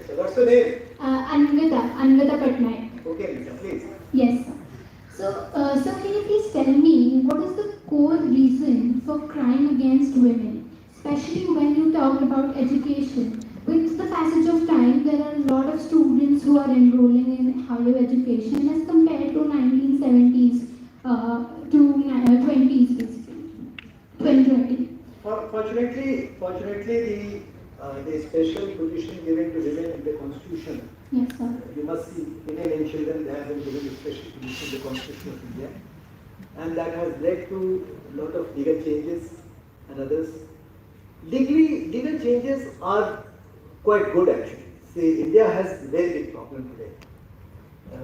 Speaker 2: So what's your name?
Speaker 6: Anvita Patnaik.
Speaker 2: Okay, Lisa, please.
Speaker 6: Yes, sir. So, sir, can you please tell me what is the core reason for crime against women, especially when you talk about education? With the passage of time, there are a lot of students who are enrolling in higher education as compared to 1970s to 20s, basically, 2020.
Speaker 2: Fortunately, the special position given to women in the Constitution.
Speaker 6: Yes, sir.
Speaker 2: You must see, women and children have been given a special position in the Constitution of India, and that has led to a lot of legal changes and others. Legal changes are quite good actually. See, India has a very big problem today.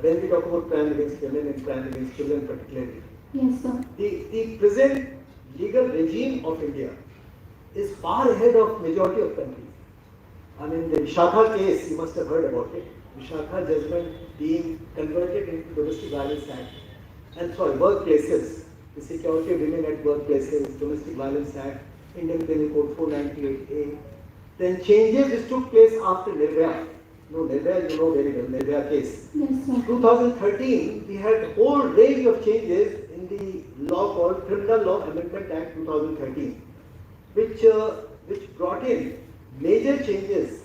Speaker 2: When we talk about crime against women and crime against children particularly,
Speaker 6: Yes, sir.
Speaker 2: the present legal regime of India is far ahead of majority of countries. I mean, the Vishakha case, you must have heard about it. Vishakha judgment being converted into Domestic Violence Act. And sorry, workplaces, the security of women at workplaces, Domestic Violence Act, Indian Penal Code 498A. Then changes which took place after Nirbhaya. No, Nirbhaya, you know very well, Nirbhaya case.
Speaker 6: Yes, sir.
Speaker 2: 2013, we had a whole range of changes in the law called Criminal Law Amendment Act 2013, which brought in major changes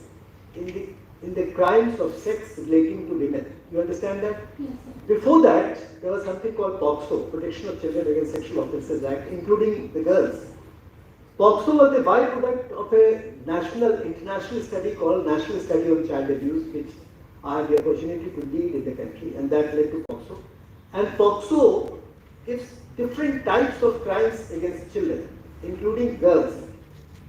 Speaker 2: in the crimes of sex relating to women. You understand that?
Speaker 6: Yes, sir.
Speaker 2: Before that, there was something called POCSO, Protection of Children Against Sexual Offences Act, including the girls. POCSO was the byproduct of a international study called National Study on Child Abuse, which I had the opportunity to lead in the country, and that led to POCSO. And POCSO gives different types of crimes against children, including girls.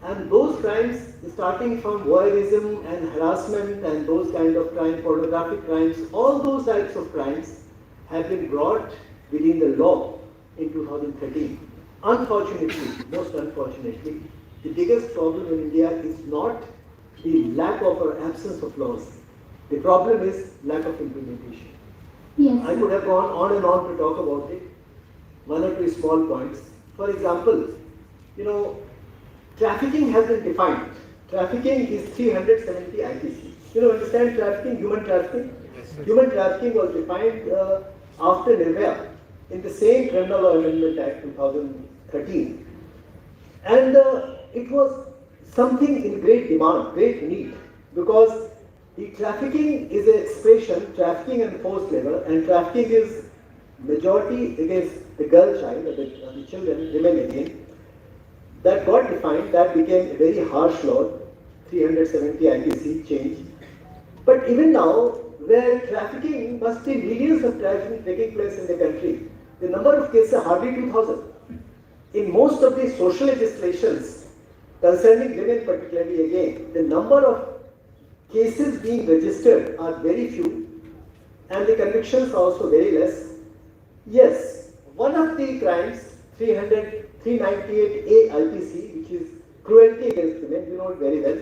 Speaker 2: And those crimes, starting from voyeurism and harassment and those kind of crimes, pornographic crimes, all those types of crimes have been brought within the law in 2013. Unfortunately, most unfortunately, the biggest problem in India is not the lack of or absence of laws. The problem is lack of implementation.
Speaker 6: Yes.
Speaker 2: I could have gone on and on to talk about it. One or two small points. For example, trafficking has been defined. Trafficking is 370 IPC. Understand trafficking, human trafficking? Yes. Human trafficking was defined after Nirvaya in the same Criminal Law Amendment Act 2013. And it was something in great demand, great need, because the trafficking is an expression, trafficking and forced labor, and trafficking is majority against the girl child or the children, women again. That got defined, that became a very harsh law, 370 IPC change. But even now, where trafficking, must be millions of trafficking taking place in the country, the number of cases are hardly 2,000. In most of the social legislations concerning women particularly again, the number of cases being registered are very few and the convictions are also very less. Yes, one of the crimes, 398A IPC, which is cruelty against women, you know it very well,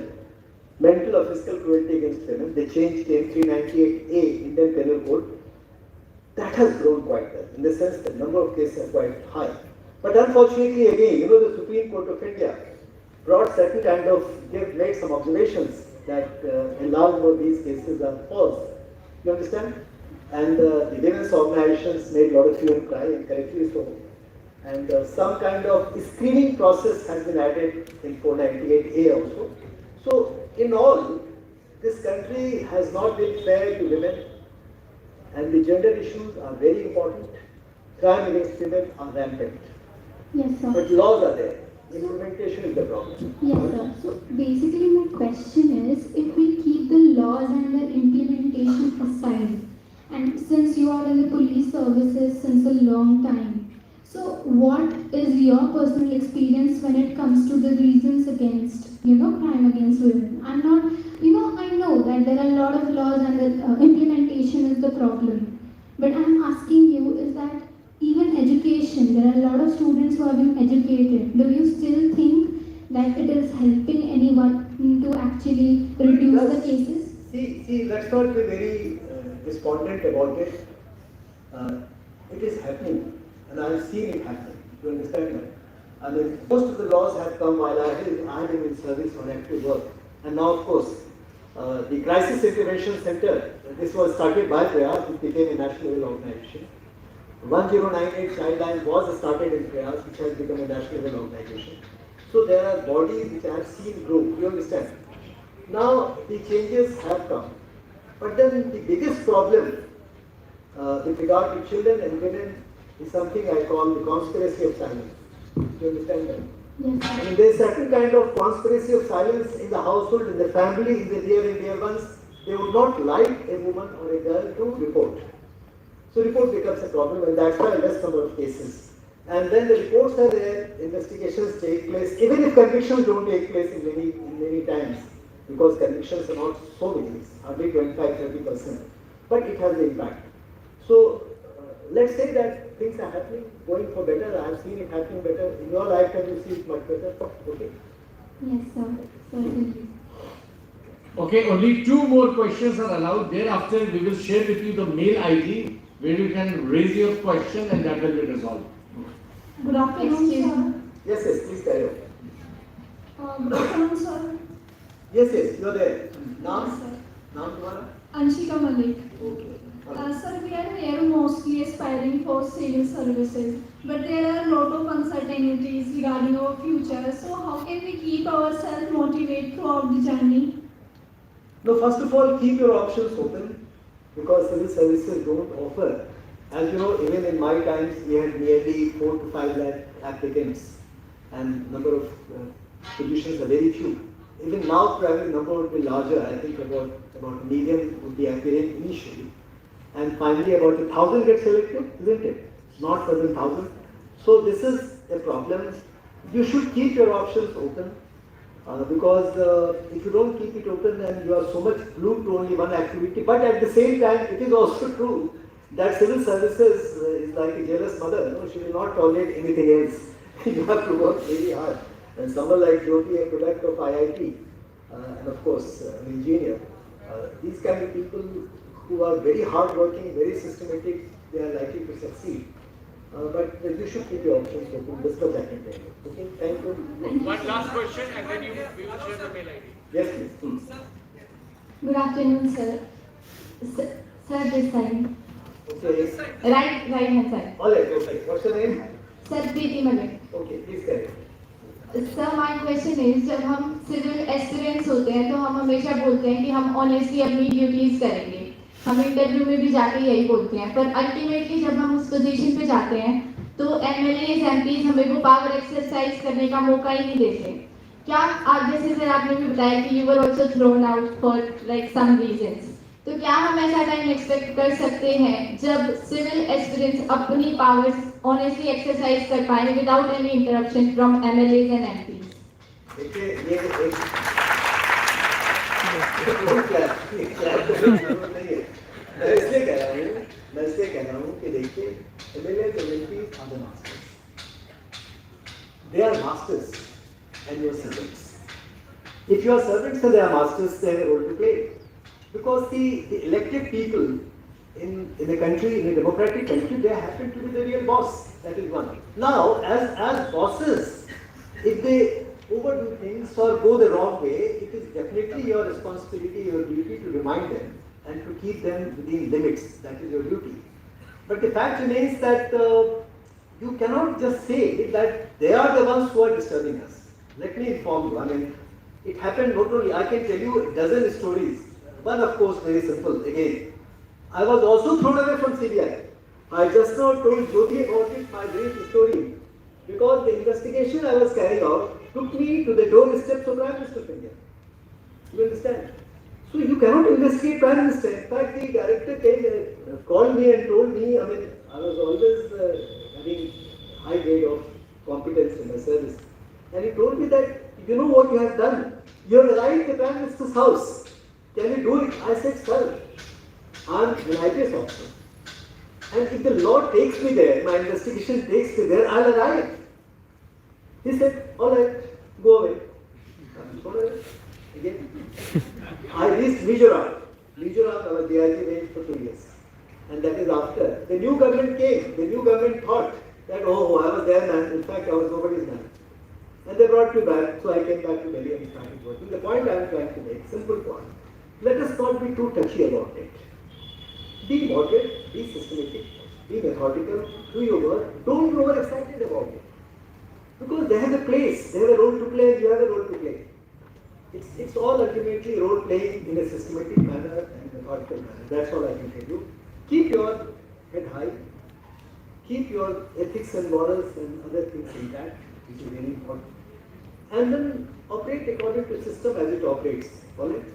Speaker 2: mental or physical cruelty against women, they changed in 398A Indian Penal Code. That has grown quite well, in the sense that number of cases are quite high. But unfortunately again, the Supreme Court of India brought certain kind of, made some observations that a large number of these cases are false. You understand? And the women's organizations made a lot of hue and cry, and correctly so. And some kind of screening process has been added in 498A also. So, in all, this country has not been fair to women, and the gender issues are very important. Crime against women are rampant.
Speaker 6: Yes, sir.
Speaker 2: But laws are there. Implementation is the problem.
Speaker 6: Yes, sir. So basically my question is, if we keep the laws and the implementation aside, and since you are in the police services since a long time, so what is your personal experience when it comes to the reasons against, crime against women? I'm not, I know that there are a lot of laws and the implementation is the problem. But I'm asking you is that even education, there are a lot of students who have been educated. Do you still think that it is helping anyone to actually reduce the cases?
Speaker 2: See, let's not be very despondent about it. It is happening, and I have seen it happening. You understand that? I mean, most of the laws have come while I had been in service on active work. And now, of course, the Crisis Intervention Center, this was started by Prayas, it became a national level organization. 1098 Childline was started in Prayas, which has become a national level organization. So there are bodies which I have seen grow, you understand? Now the changes have come. But then the biggest problem with regard to children and women is something I call the conspiracy of silence. You understand that?
Speaker 6: Yes.
Speaker 2: I mean, there is certain kind of conspiracy of silence in the household, in the family, in the near and dear ones. They would not like a woman or a girl to report. So report becomes a problem, and that's why less number of cases. And then the reports are there, investigations take place, even if convictions don't take place in many times, because convictions are not so many, hardly 25-30%, but it has an impact. So let's say that things are happening, going for better. I have seen it happening better. In your lifetime, you see it much better. Okay.
Speaker 6: Yes, sir. Certainly.
Speaker 3: Okay, only 2 more questions are allowed. Thereafter, we will share with you the mail ID where you can raise your question and that will be resolved.
Speaker 7: Good afternoon, sir.
Speaker 2: Yes, please carry on.
Speaker 7: Good afternoon, sir.
Speaker 2: Yes, you are there. Naam?
Speaker 7: Yes, sir.
Speaker 2: Naam tumhara?
Speaker 7: Anshika Malik.
Speaker 2: Okay.
Speaker 7: Sir, we are here mostly aspiring for civil services, but there are a lot of uncertainties regarding our future. So how can we keep ourselves motivated throughout the journey?
Speaker 2: No, first of all, keep your options open, because civil services don't offer. As you know, even in my times, we had nearly 4 to 5 lakh applicants, and number of positions are very few. Even now, probably number would be larger. I think about a million would be appearing initially, and finally about 1,000 get selected, isn't it? Not more than 1,000. So this is a problem. You should keep your options open. Because if you don't keep it open, then you are so much glued to only one activity. But at the same time, it is also true that civil services is like a jealous mother. She will not tolerate anything else. You have to work very hard. And someone like Jyoti, a product of IIT, and of course an engineer, these kind of people who are very hardworking, very systematic, they are likely to succeed. But you should keep your options open. That's what I can tell you. Okay, thank you.
Speaker 3: One last question and then we will share the mail ID.
Speaker 2: Yes, please.
Speaker 6: Good afternoon, sir. Sir, this side.
Speaker 2: Okay.
Speaker 6: Right hand side.
Speaker 2: All right, okay. What's your name?
Speaker 6: Sir, Preeti Malik.
Speaker 2: Okay, please carry.
Speaker 6: Sir my question is जब हम civil aspirants होते हैं तो हम हमेशा बोलते हैं कि हम ऑनेस्टली अपनी ड्यूटीज करेंगे, हम इंटरव्यू में भी जाके यही बोलते हैं, पर अल्टीमेटली जब हम उस पोजीशन पे जाते हैं तो एमएलए एमपीज हमें वो पावर एक्सरसाइज करने का मौका ही नहीं देते। क्या आज जैसे सर आपने भी बताया कि you were also thrown out for like some reasons, तो क्या हम ऐसा टाइम एक्सपेक्ट कर सकते हैं जब सिविल एस्पिरेंट्स अपनी पावर्स ऑनेस्टली एक्सरसाइज कर पाए without any interruption from MLAs and MPs?
Speaker 2: देखिए ये मैं इसलिए कह रहा हूँ कि देखिए एमएलएज और MPs are the masters, they are masters and you are servants. If you are servants and they are masters, they have a role to play. Because the elected people in a country, in a democratic country, they happen to be the real boss. That is one. Now, as bosses, if they overdo things or go the wrong way, it is definitely your responsibility, your duty to remind them and to keep them within limits. That is your duty. But the fact remains that you cannot just say that they are the ones who are disturbing us. Let me inform you. I mean, it happened not only. I can tell you a dozen stories. One, of course, very simple. Again, I was also thrown away from CBI. I just now told Jyoti about it, my brief story, because the investigation I was carrying out took me to the doorsteps of Prime Minister of India. You understand? So you cannot investigate Prime Minister. In fact, the director came, called me and told me. I mean, I was always having high grade of competence in my service. And he told me that, you know what you have done? You have arrived at the Prime Minister's house. Can you do it? I said, sir, I am an IPS officer. And if the law takes me there, my investigation takes me there, I'll arrive. He said, all right, go away. Again. I reached Mizoram. Mizoram, I was DIG range for 2 years. And that is after. The new government came. The new government thought that, oh, I was their man. In fact, I was nobody's man. And they brought me back, so I came back to Delhi and started working. The point I am trying to make, simple point. Let us not be too touchy about it. Be moderate, be systematic, be methodical, do your work. Don't be overexcited about it. Because they have a place, they have a role to play, and you have a role to play. It's all ultimately role playing in a systematic manner and methodical manner. That's all I can tell you. Keep your head high. Keep your ethics and morals and other things intact, which is very important. And then operate according to the system as it operates. All right?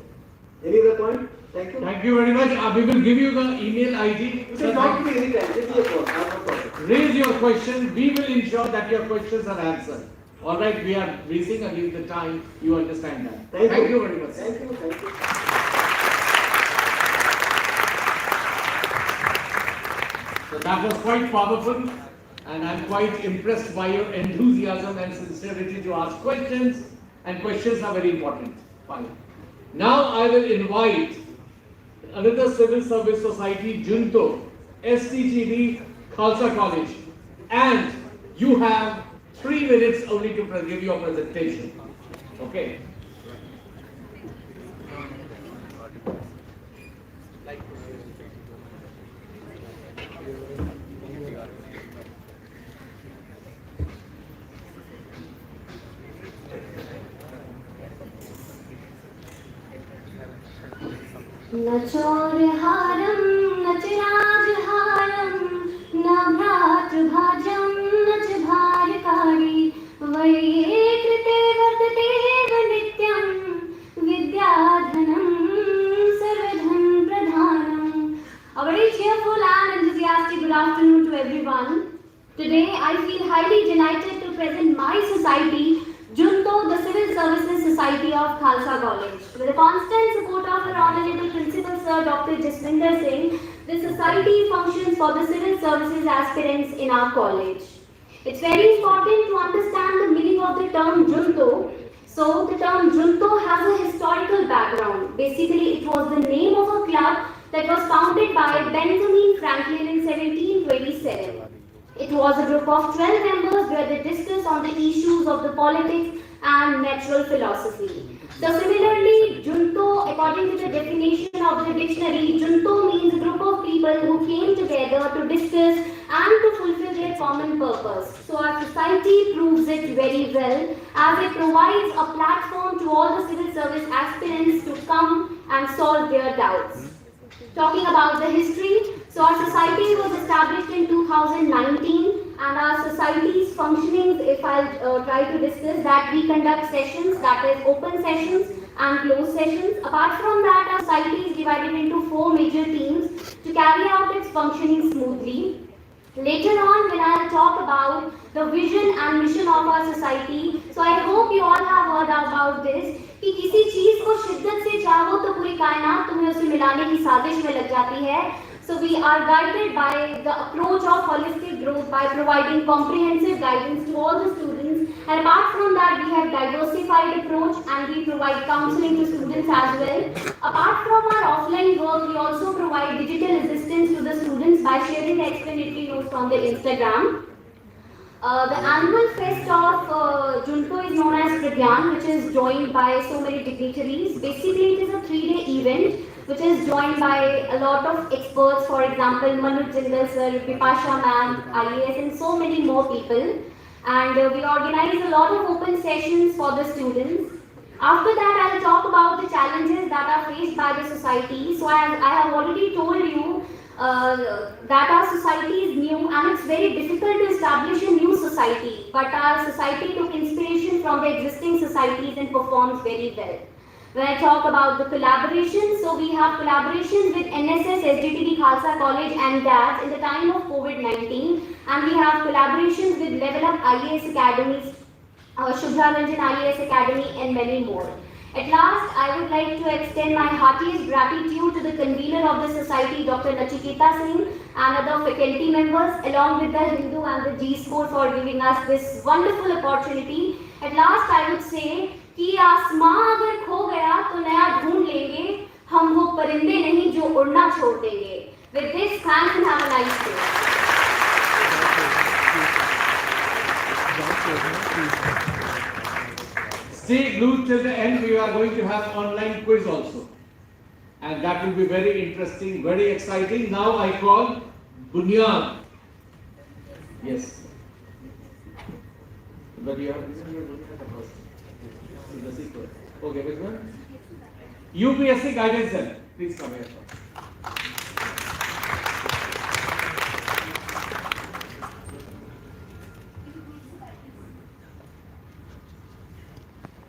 Speaker 2: Any other point? Thank you.
Speaker 3: Thank you very much. We will give you the email ID.
Speaker 2: You can talk to me anytime. Give me a call. I have no problem.
Speaker 3: Raise your question. We will ensure that your questions are answered. All right, we are racing against the time. You understand that.
Speaker 2: Thank you
Speaker 3: very much.
Speaker 2: Thank you. Thank you.
Speaker 3: So that was quite powerful, and I'm quite impressed by your enthusiasm and sincerity to ask questions, and questions are very important. Fine. Now I will invite another Civil Service Society, Junto, STGB, Khalsa College, and you have 3 minutes only to give your presentation. Okay.
Speaker 8: न चौरहारं न च राजहारं न भ्रातृभाजं न च भार्यकारी वये कृते वर्धते नित्यं विद्याधनं सर्वधन प्रधानम्. A very cheerful and enthusiastic good afternoon to everyone. Today I feel highly delighted to present my society, Junto, the Civil Services Society of Khalsa College. With the constant support of our Honorable Principal Sir Dr. Jaswinder Singh, the society functions for the civil services aspirants in our college. It's very important to understand the meaning of the term junto. So the term junto has a historical background. Basically, it was the name of a club that was founded by Benjamin Franklin in 1727. It was a group of 12 members where they discussed on the issues of the politics and natural philosophy. So similarly, junto, according to the definition of the dictionary, junto means a group of people who came together to discuss and to fulfill their common purpose. So our society proves it very well as it provides a platform to all the civil service aspirants to come and solve their doubts. Talking about the history, so our society was established in 2019 and our society's functionings, if I'll try to discuss that, we conduct sessions, that is open sessions and closed sessions. Apart from that, our society is divided into 4 major teams to carry out its functioning smoothly. Later on, when I'll talk about the vision and mission of our society, so I hope you all have heard about this, कि किसी चीज को शिद्दत से चाहो तो पूरी कायनात तुम्हें उसे मिलाने की साजिश में लग जाती है. So we are guided by the approach of holistic growth by providing comprehensive guidance to all the students. And apart from that, we have diversified approach and we provide counseling to students as well. Apart from our offline work, we also provide digital assistance to the students by sharing the explanatory notes on the Instagram. The annual fest of Junto is known as Pradyan, which is joined by so many dignitaries. Basically, it is a 3-day event which is joined by a lot of experts, for example, Manoj Jindal sir, Bipasha ma'am, IAS, and so many more people. And we organize a lot of open sessions for the students. After that, I'll talk about the challenges that are faced by the society. So I have already told you that our society is new and it's very difficult to establish a new society. But our society took inspiration from the existing societies and performs very well. When I talk about the collaboration, so we have collaborations with NSS, SDTD Khalsa College and DADS in the time of COVID-19, and we have collaborations with Level Up IAS Academies, Shubhra Ranjan IAS Academy and many more. At last, I would like to extend my heartiest gratitude to the convener of the society, Dr. Nachiketa Singh, and other faculty members, along with the Hindu and the G School for giving us this wonderful opportunity. At last, I would say कि आसमां अगर खो गया तो नया ढूंढ लेंगे, हम वो परिंदे नहीं जो उड़ना छोड़ देंगे. With this, thanks and have a nice day.
Speaker 3: Stay glued till the end. We are going to have online quiz also, and that will be very interesting, very exciting. Now I call Bunyad. Yes. But you have the sequence. Okay, which one? UPSC guidance cell. Please come here.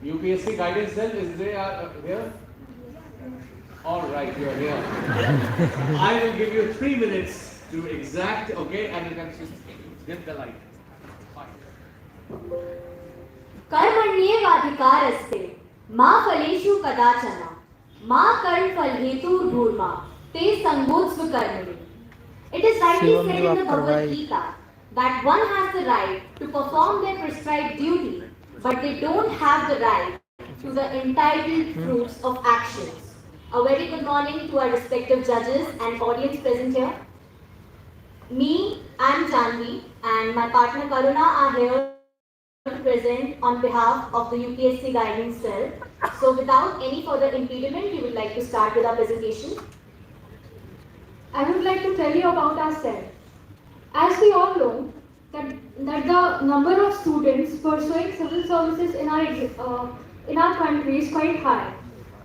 Speaker 3: UPSC guidance cell is there here? All right, you are here. I will give you 3 minutes to exact, okay, and you can just get the light.
Speaker 8: कर्मण्येवाधिकारस्ते मा फलेषु कदाचन मा कर्मफलहेतुर्भूर्मा ते संगोत्स्व कर्मणि. It is rightly said in the Bhagavad Gita that one has the right to perform their prescribed duty, but they don't have the right to the entitled fruits of actions. A very good morning to our respective judges and audience present here. Me and Janvi and my partner Karuna are here to present on behalf of the UPSC guidance cell. So without any further impediment, we would like to start with our presentation.
Speaker 7: I would like to tell you about our cell. As we all know, that the number of students pursuing civil services in our country is quite high.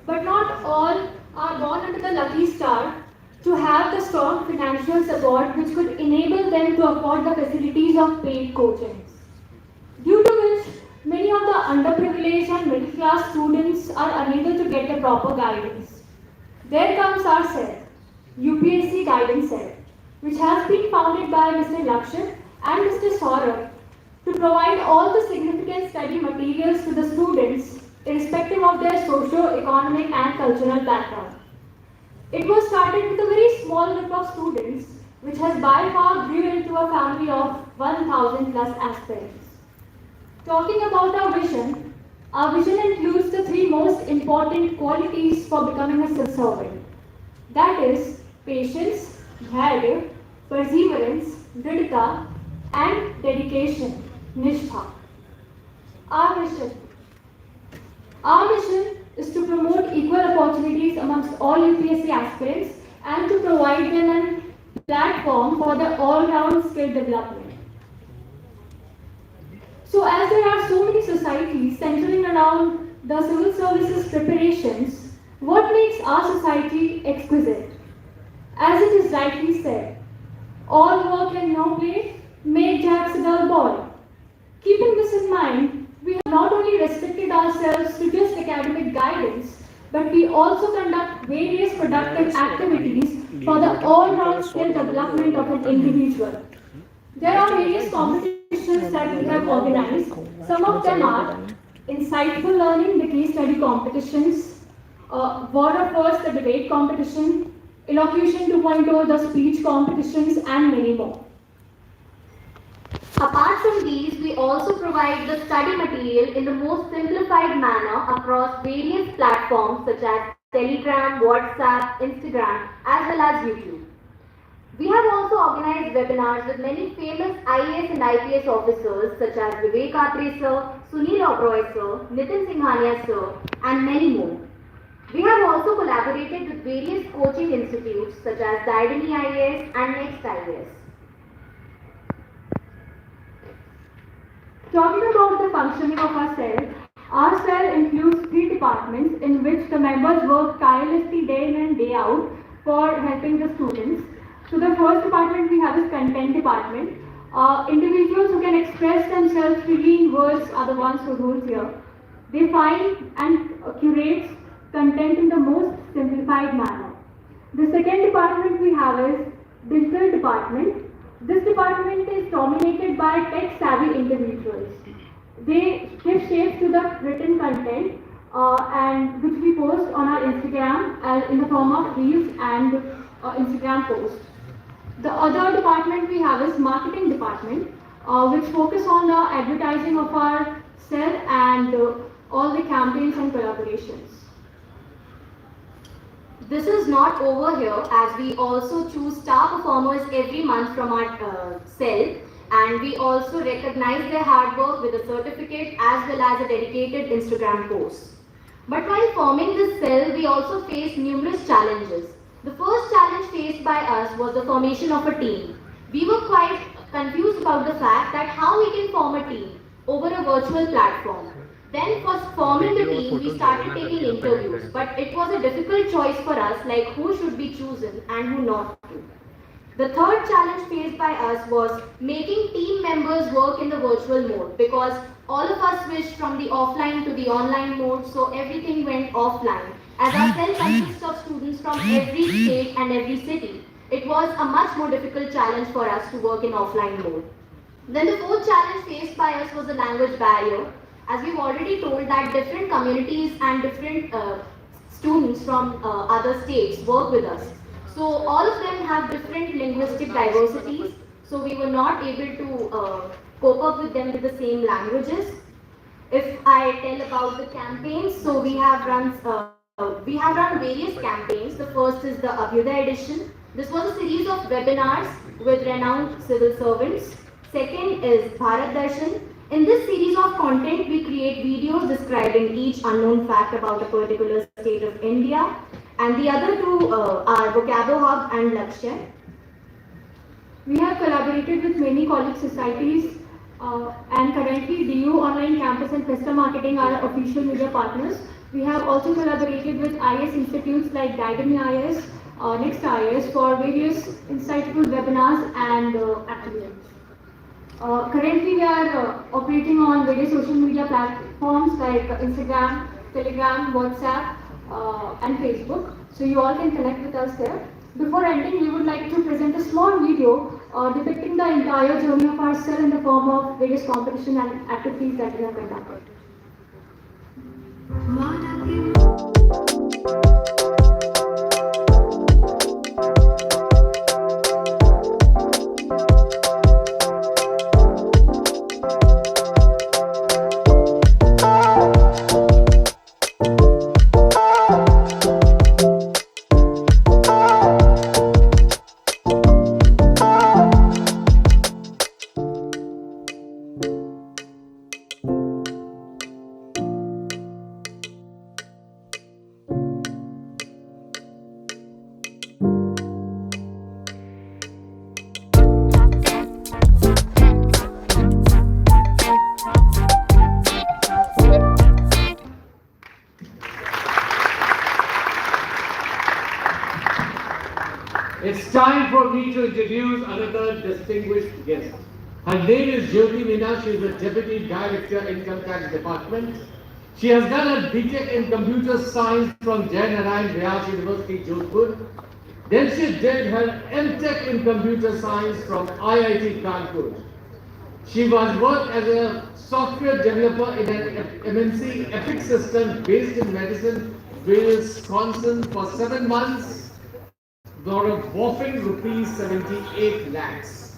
Speaker 7: But not all are born under the lucky star to have the strong financial support which could enable them to afford the facilities of paid coaching. Due to which, many of the underprivileged and middle class students are unable to get the proper guidance. There comes our cell, UPSC Guidance Cell, which has been founded by Mr. Lakshit and Mr. Saurabh to provide all the significant study materials to the students irrespective of their socio-economic and cultural background. It was started with a very small group of students
Speaker 9: which has by far grew into a family of 1,000 plus aspirants. Talking about our vision includes the three most important qualities for becoming a civil servant. That is patience, dharya, perseverance, dridhata, and dedication, nishtha. Our mission. Our mission is to promote equal opportunities amongst all UPSC aspirants and to provide them a platform for the all-round skill development. So as there are so many societies centering around the civil services preparations, what makes our society exquisite? As it is rightly said, all work and no play make Jack a dull boy. Keeping this in mind, we have not only restricted ourselves to just academic guidance, but we also conduct various productive activities for the all-round skill development of an individual. There are various competitions that we have organized. Some of them are insightful learning, the case study competitions, War of Words, the debate competition, Elocution 2.0, the speech competitions, and many more.
Speaker 8: Apart from these, we also provide the study material in the most simplified manner across various platforms such as Telegram, WhatsApp, Instagram, as well as YouTube. We have also organized webinars with many famous IAS and IPS officers such as Vivek Atre sir, Sunil Oberoi sir, Nitin Singhania sir, and many more. We have also collaborated with various coaching institutes such as Retd IPS and Next IPS.
Speaker 9: Talking about the functioning of our cell includes three departments in which the members work tirelessly day in and day out for helping the students. So the first department we have is content department. Individuals who can express themselves freely in words are the ones who rule here. They find and curate content in the most simplified manner. The second department we have is digital department. This department is dominated by tech-savvy individuals. They give shape to the written content and which we post on our Instagram in the form of reels and Instagram posts. The other department we have is marketing department, which focus on the advertising of our cell and all the campaigns and collaborations.
Speaker 8: This is not over here, as we also choose star performers every month from our cell, and we also recognize their hard work with a certificate as well as a dedicated Instagram post. But while forming this cell, we also faced numerous challenges. The first challenge faced by us was the formation of a team. We were quite confused about the fact that how we can form a team over a virtual platform. Then for forming the team, we started taking interviews, but it was a difficult choice for us, like who should be chosen and who not to. The third challenge faced by us was making team members work in the virtual mode, because all of us switched from the offline to the online mode, so everything went offline. As our cell consists of students from every state and every city, it was a much more difficult challenge for us to work in offline mode. Then the fourth challenge faced by us was the language barrier. As we've already told that different communities and different students from other states work with us. So all of them have different linguistic diversities, so we were not able to cope up with them with the same languages. If I tell about the campaigns, so we have run various campaigns. The first is the Abhyuday edition. This was a series of webinars with renowned civil servants. Second is Bharat Darshan. In this series of content, we create videos describing each unknown fact about a particular state of India. And the other two are Vocabo Hub and Lakshya.
Speaker 9: We have collaborated with many college societies and currently DU Online Campus and Festa Marketing are our official media partners. We have also collaborated with IS institutes like Didemy IS, Next IS for various insightful webinars and activities. Currently, we are operating on various social media platforms like Instagram, Telegram, WhatsApp, and Facebook. So you all can connect with us there. Before ending, we would like to present a small video depicting the entire journey of our cell in the form of various competition and activities that we have conducted.
Speaker 3: It's time for me to introduce another distinguished guest. Her name is Jyoti Meena. She is the Deputy Director, Income Tax Department. She has done her BTech in Computer Science from Jai Narayan Vyas University, Jodhpur. Then she did her MTech in Computer Science from IIT Kanpur. She was worked as a software developer in an MNC Epic system based in Madison, Wisconsin for 7 months for a whopping rupees 78 lakhs.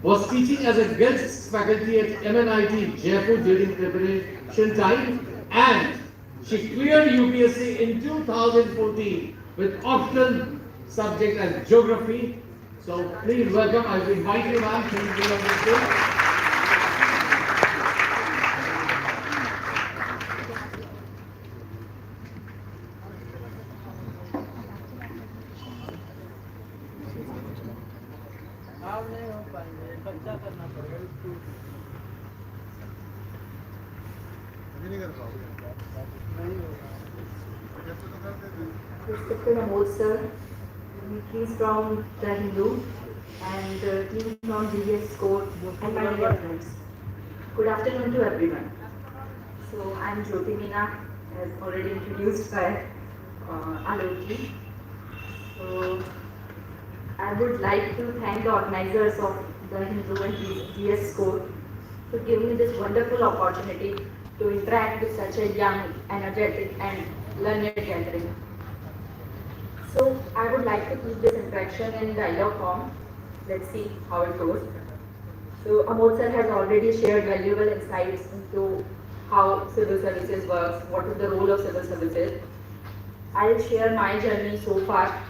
Speaker 3: Was teaching as a guest faculty at MNIT Jaipur during preparation time, and she cleared UPSC in 2014 with optional subject as geography. So please welcome, I will invite you ma'am, please be on the stage.
Speaker 10: Respected AMOD sir, he's from the Hindu and he's from DGS Score and my dear friends. Good afternoon to everyone. So I'm Jyoti Meena, as already introduced by Alokji. So I would like to thank the organizers of the Hindu and DGS Score to give me this wonderful opportunity to interact with such a young, energetic and learned gathering. So I would like to keep this interaction in dialogue form. Let's see how it goes. So AMOD sir has already shared valuable insights into how civil services works, what is the role of civil services. I'll share my journey so far.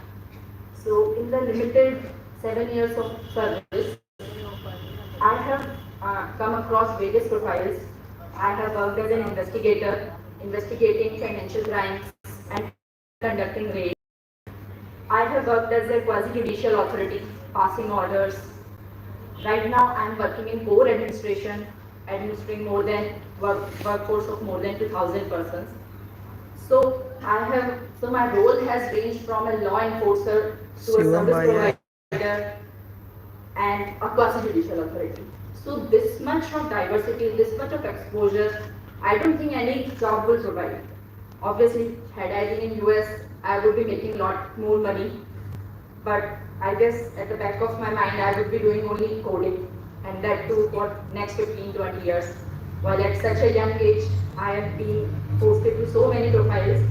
Speaker 10: So in the limited 7 years of service, I have come across various profiles. I have worked as an investigator, investigating financial crimes and conducting raids. I have worked as a quasi-judicial authority, passing orders. Right now, I am working in core administration, administering workforce of more than 2,000 persons. So my role has ranged from a law enforcer to a service provider and a quasi-judicial authority. So this much of diversity, this much of exposure, I don't think any job will provide. Obviously, had I been in US, I would be making a lot more money. But I guess at the back of my mind, I would be doing only coding, and that too for next 15-20 years. While at such a young age, I have been posted to so many profiles.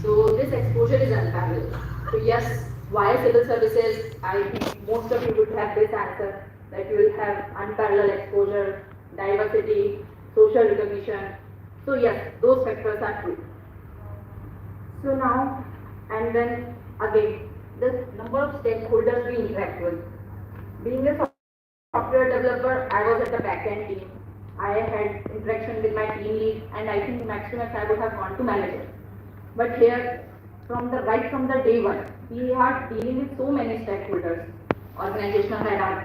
Speaker 10: So this exposure is unparalleled. So yes, why civil services? I think most of you would have this answer, that you will have unparalleled exposure, diversity, social recognition. So yes, those factors are true. So now, and then again, the number of stakeholders we interact with. Being a software developer, I was at the back-end team. I had interaction with my team lead, and I think maximum I would have gone to manager. But here, right from the day one, we are dealing with so many stakeholders, organizational hierarchy,